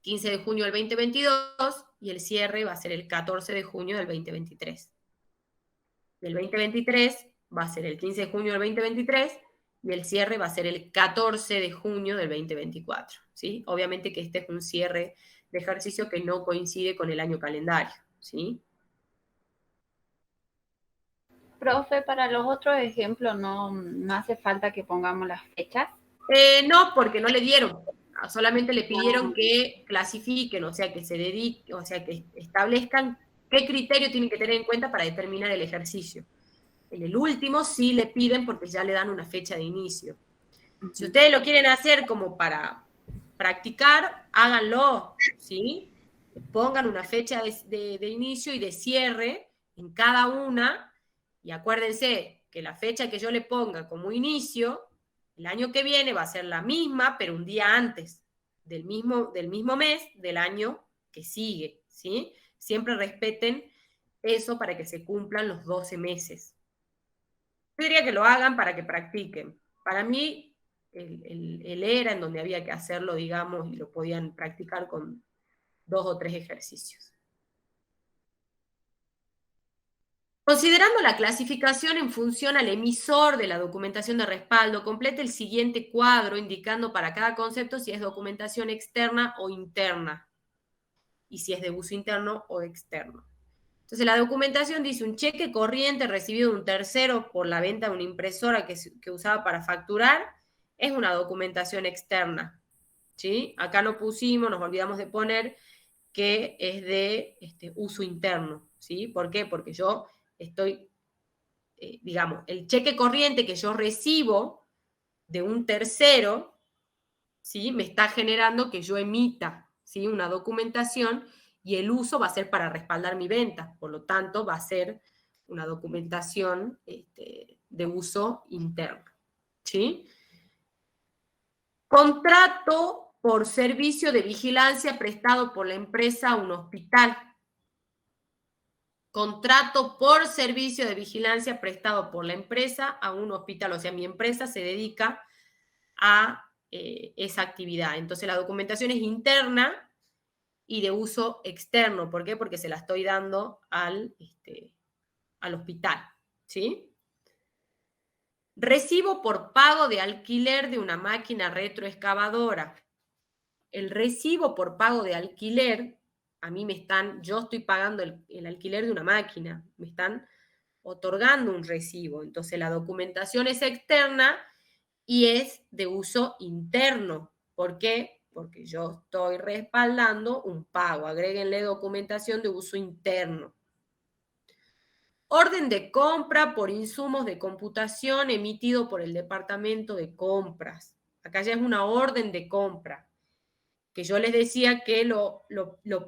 15 de junio del 2022, y el cierre va a ser el 14 de junio del 2023. Del 2023 va a ser el 15 de junio del 2023 y el cierre va a ser el 14 de junio del 2024, ¿sí? Obviamente que este es un cierre de ejercicio que no coincide con el año calendario, ¿sí? Profe, para los otros ejemplos no hace falta que pongamos las fechas. No, porque no le dieron. Solamente le pidieron que clasifiquen, o sea, que se dediquen, o sea, que establezcan qué criterio tienen que tener en cuenta para determinar el ejercicio. En el último sí le piden porque ya le dan una fecha de inicio. Si ustedes lo quieren hacer como para practicar, háganlo, ¿sí? Pongan una fecha de inicio y de cierre en cada una, y acuérdense que la fecha que yo le ponga como inicio, el año que viene va a ser la misma, pero un día antes del mismo mes del año que sigue, ¿sí? Siempre respeten eso para que se cumplan los 12 meses. Yo diría que lo hagan para que practiquen. Para mí, el era en donde había que hacerlo, digamos, y lo podían practicar con 2 o 3 ejercicios. Considerando la clasificación en función al emisor de la documentación de respaldo, complete el siguiente cuadro indicando para cada concepto si es documentación externa o interna y si es de uso interno o externo. Entonces la documentación dice un cheque corriente recibido de un tercero por la venta de una impresora que usaba para facturar, es una documentación externa, ¿sí? Acá no pusimos, nos olvidamos de poner que es de uso interno, ¿sí? ¿Por qué? Porque yo estoy, digamos, el cheque corriente que yo recibo de un tercero, ¿sí? Me está generando que yo emita, ¿sí? Una documentación y el uso va a ser para respaldar mi venta, por lo tanto va a ser una documentación de uso interno, ¿sí? Contrato por servicio de vigilancia prestado por la empresa a un hospital. Contrato por servicio de vigilancia prestado por la empresa a un hospital. O sea, mi empresa se dedica a esa actividad. Entonces, la documentación es interna y de uso externo. ¿Por qué? Porque se la estoy dando al hospital, ¿sí? Recibo por pago de alquiler de una máquina retroexcavadora. El recibo por pago de alquiler, a mí yo estoy pagando el alquiler de una máquina, me están otorgando un recibo. Entonces la documentación es externa y es de uso interno. ¿Por qué? Porque yo estoy respaldando un pago. Agréguenle documentación de uso interno. Orden de compra por insumos de computación emitido por el departamento de compras. Acá ya es una orden de compra, que yo les decía que lo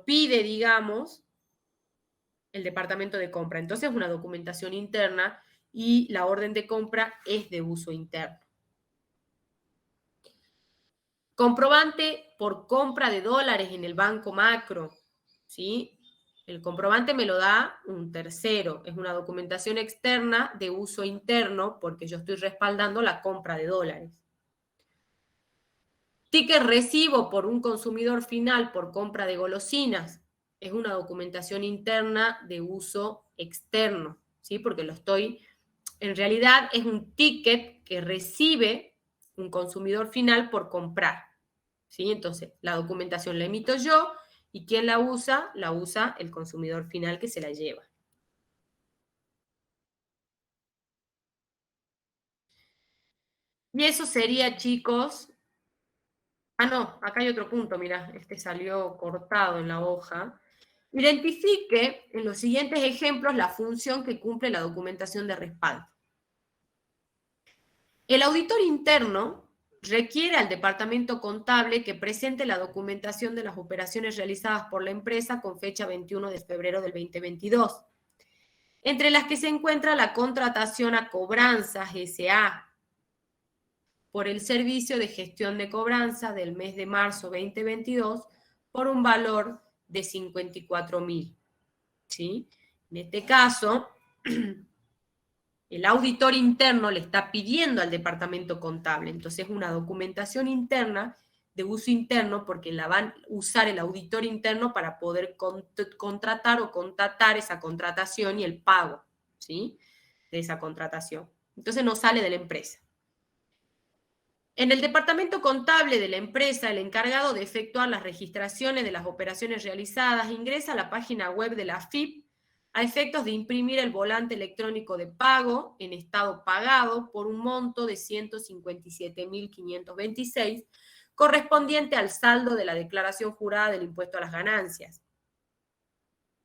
pide, digamos, el departamento de compra. Entonces es una documentación interna y la orden de compra es de uso interno. Comprobante por compra de dólares en el banco macro, ¿sí? El comprobante me lo da un tercero, es una documentación externa de uso interno porque yo estoy respaldando la compra de dólares. Ticket recibo por un consumidor final por compra de golosinas, es una documentación interna de uso externo, ¿sí? Porque en realidad es un ticket que recibe un consumidor final por comprar, ¿sí? Entonces, la documentación la emito yo y ¿quién la usa? La usa el consumidor final que se la lleva. Y eso sería, chicos. Ah, no, acá hay otro punto, mira, este salió cortado en la hoja. Identifique en los siguientes ejemplos la función que cumple la documentación de respaldo. El auditor interno requiere al departamento contable que presente la documentación de las operaciones realizadas por la empresa con fecha 21 de febrero del 2022, entre las que se encuentra la contratación a Cobranzas S.A. por el servicio de gestión de cobranza del mes de marzo 2022 por un valor de 54.000. ¿Sí? En este caso, el auditor interno le está pidiendo al departamento contable, entonces es una documentación interna de uso interno porque la van a usar el auditor interno para poder contratar o contratar esa contratación y el pago, ¿sí? De esa contratación. Entonces no sale de la empresa. En el departamento contable de la empresa, el encargado de efectuar las registraciones de las operaciones realizadas ingresa a la página web de la AFIP a efectos de imprimir el volante electrónico de pago en estado pagado por un monto de 157.526, correspondiente al saldo de la declaración jurada del impuesto a las ganancias.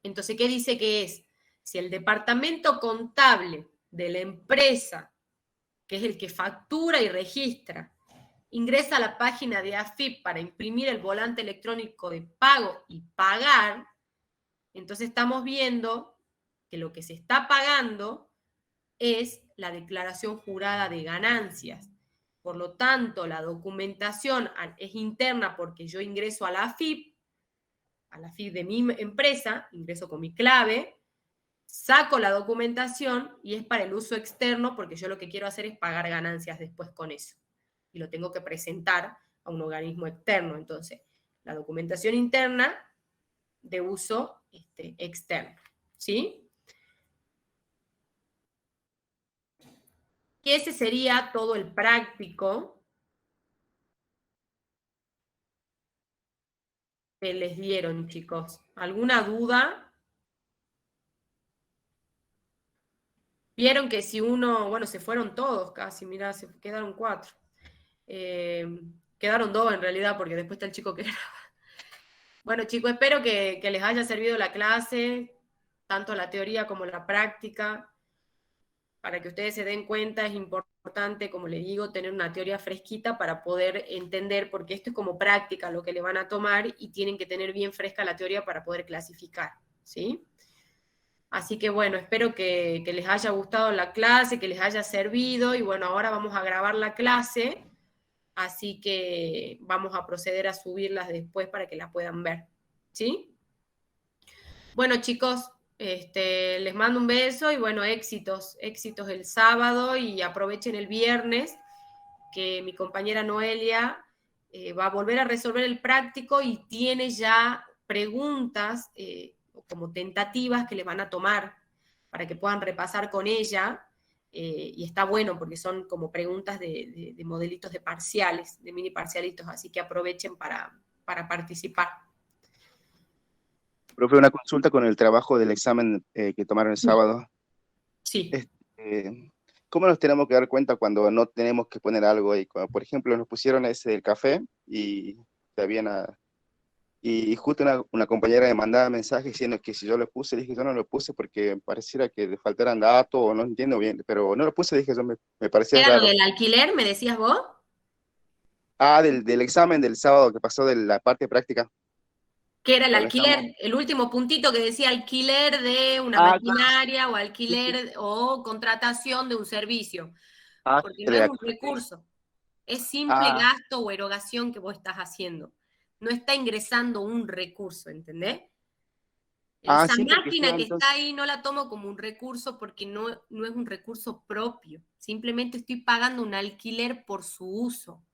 Entonces, ¿qué dice que es? Si el departamento contable de la empresa, que es el que factura y registra, ingresa a la página de AFIP para imprimir el volante electrónico de pago y pagar, entonces estamos viendo que lo que se está pagando es la declaración jurada de ganancias. Por lo tanto, la documentación es interna porque yo ingreso a la AFIP de mi empresa, ingreso con mi clave, saco la documentación y es para el uso externo porque yo lo que quiero hacer es pagar ganancias después con eso. Y lo tengo que presentar a un organismo externo. Entonces, la documentación interna de uso externo, ¿sí? Y ese sería todo el práctico que les dieron, chicos. ¿Alguna duda? Vieron que si uno, bueno, se fueron todos casi, mirá, se quedaron 4. Quedaron 2 en realidad, porque después está el chico que graba. Bueno, chicos, espero que les haya servido la clase, tanto la teoría como la práctica. Para que ustedes se den cuenta, es importante, como les digo, tener una teoría fresquita para poder entender, porque esto es como práctica lo que le van a tomar y tienen que tener bien fresca la teoría para poder clasificar, ¿sí? Así que bueno, espero que les haya gustado la clase, que les haya servido y bueno, ahora vamos a grabar la clase así que vamos a proceder a subirlas después para que las puedan ver, ¿sí? Bueno, chicos, les mando un beso y bueno, éxitos el sábado y aprovechen el viernes que mi compañera Noelia va a volver a resolver el práctico y tiene ya preguntas como tentativas que le van a tomar para que puedan repasar con ella, y está bueno porque son como preguntas de modelitos de parciales, de mini parcialitos, así que aprovechen para participar. Profe, una consulta con el trabajo del examen que tomaron el sábado. Sí. ¿Cómo nos tenemos que dar cuenta cuando no tenemos que poner algo ahí? Cuando, por ejemplo, nos pusieron ese del café y y justo una compañera me mandaba mensajes diciendo que si yo lo puse, dije yo no lo puse porque pareciera que le faltaran datos o no entiendo bien, pero no lo puse, dije yo me parecía ¿Era lo raro. del alquiler, me decías vos? Ah, del examen del sábado que pasó de la parte práctica. ¿Qué era el Cuando estamos... alquiler? El último puntito que decía alquiler de una Ah, claro, maquinaria o sí, sí. alquiler o contratación de un servicio, Ah, porque sí, no es un recurso, es simple ah, gasto o erogación que vos estás haciendo. No está ingresando un recurso, ¿entendés? Esa sí, porque máquina yo que está entonces... ahí no la tomo como un recurso porque no es un recurso propio. Simplemente estoy pagando un alquiler por su uso,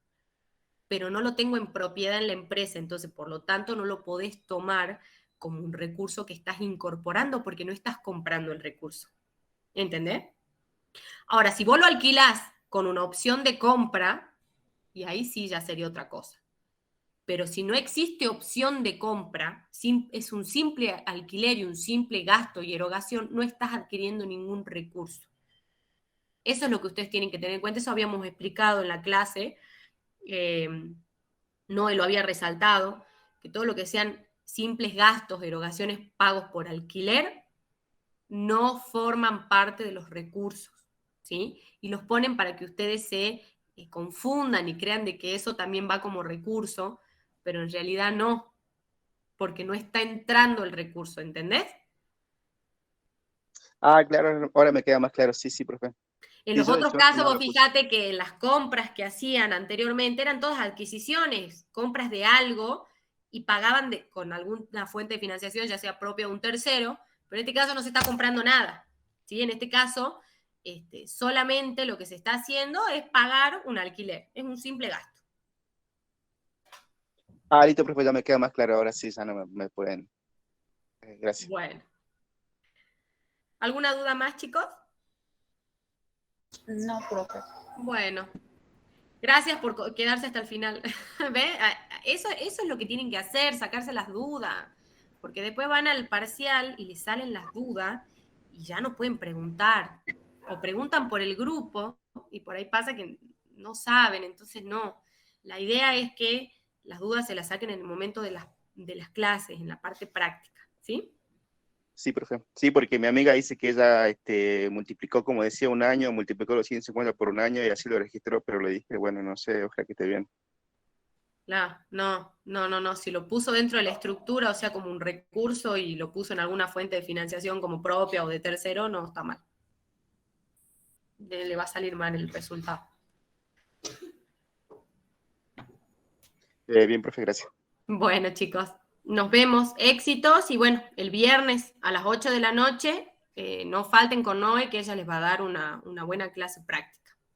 pero no lo tengo en propiedad en la empresa, entonces por lo tanto no lo podés tomar como un recurso que estás incorporando porque no estás comprando el recurso. ¿Entendés? Ahora, si vos lo alquilás con una opción de compra, y ahí sí ya sería otra cosa. Pero si no existe opción de compra, es un simple alquiler y un simple gasto y erogación, no estás adquiriendo ningún recurso. Eso es lo que ustedes tienen que tener en cuenta, eso habíamos explicado en la clase, Noé lo había resaltado, que todo lo que sean simples gastos, erogaciones, pagos por alquiler, no forman parte de los recursos, ¿sí? Y los ponen para que ustedes se confundan y crean de que eso también va como recurso, pero en realidad no, porque no está entrando el recurso, ¿entendés? Ah, claro, ahora me queda más claro, sí, sí, profe. En Sí, los otros yo casos, no vos lo puse. fijate que las compras que hacían anteriormente eran todas adquisiciones, compras de algo y pagaban con alguna fuente de financiación, ya sea propia o un tercero, pero en este caso no se está comprando nada. ¿Sí? En este caso, solamente lo que se está haciendo es pagar un alquiler, es un simple gasto. Ah, listo, profe, ya me queda más claro, ahora sí, ya no me pueden. Gracias. Bueno. ¿Alguna duda más, chicos? No, profe. Bueno. Gracias por quedarse hasta el final. ¿Ve? Eso es lo que tienen que hacer, sacarse las dudas. Porque después van al parcial y les salen las dudas y ya no pueden preguntar. O preguntan por el grupo y por ahí pasa que no saben. Entonces, no. La idea es que las dudas se las saquen en el momento de las clases, en la parte práctica. ¿Sí? Sí, profe. Sí, porque mi amiga dice que ella multiplicó, como decía, un año, multiplicó los 150 por un año y así lo registró, pero le dije, bueno, no sé, ojalá que esté bien. No. Si lo puso dentro de la estructura, o sea, como un recurso y lo puso en alguna fuente de financiación como propia o de tercero, no está mal. Le va a salir mal el resultado. Bien, profe, gracias. Bueno, chicos, nos vemos. Éxitos y bueno, el viernes a las 8 de la noche, no falten con Noé, que ella les va a dar una buena clase práctica.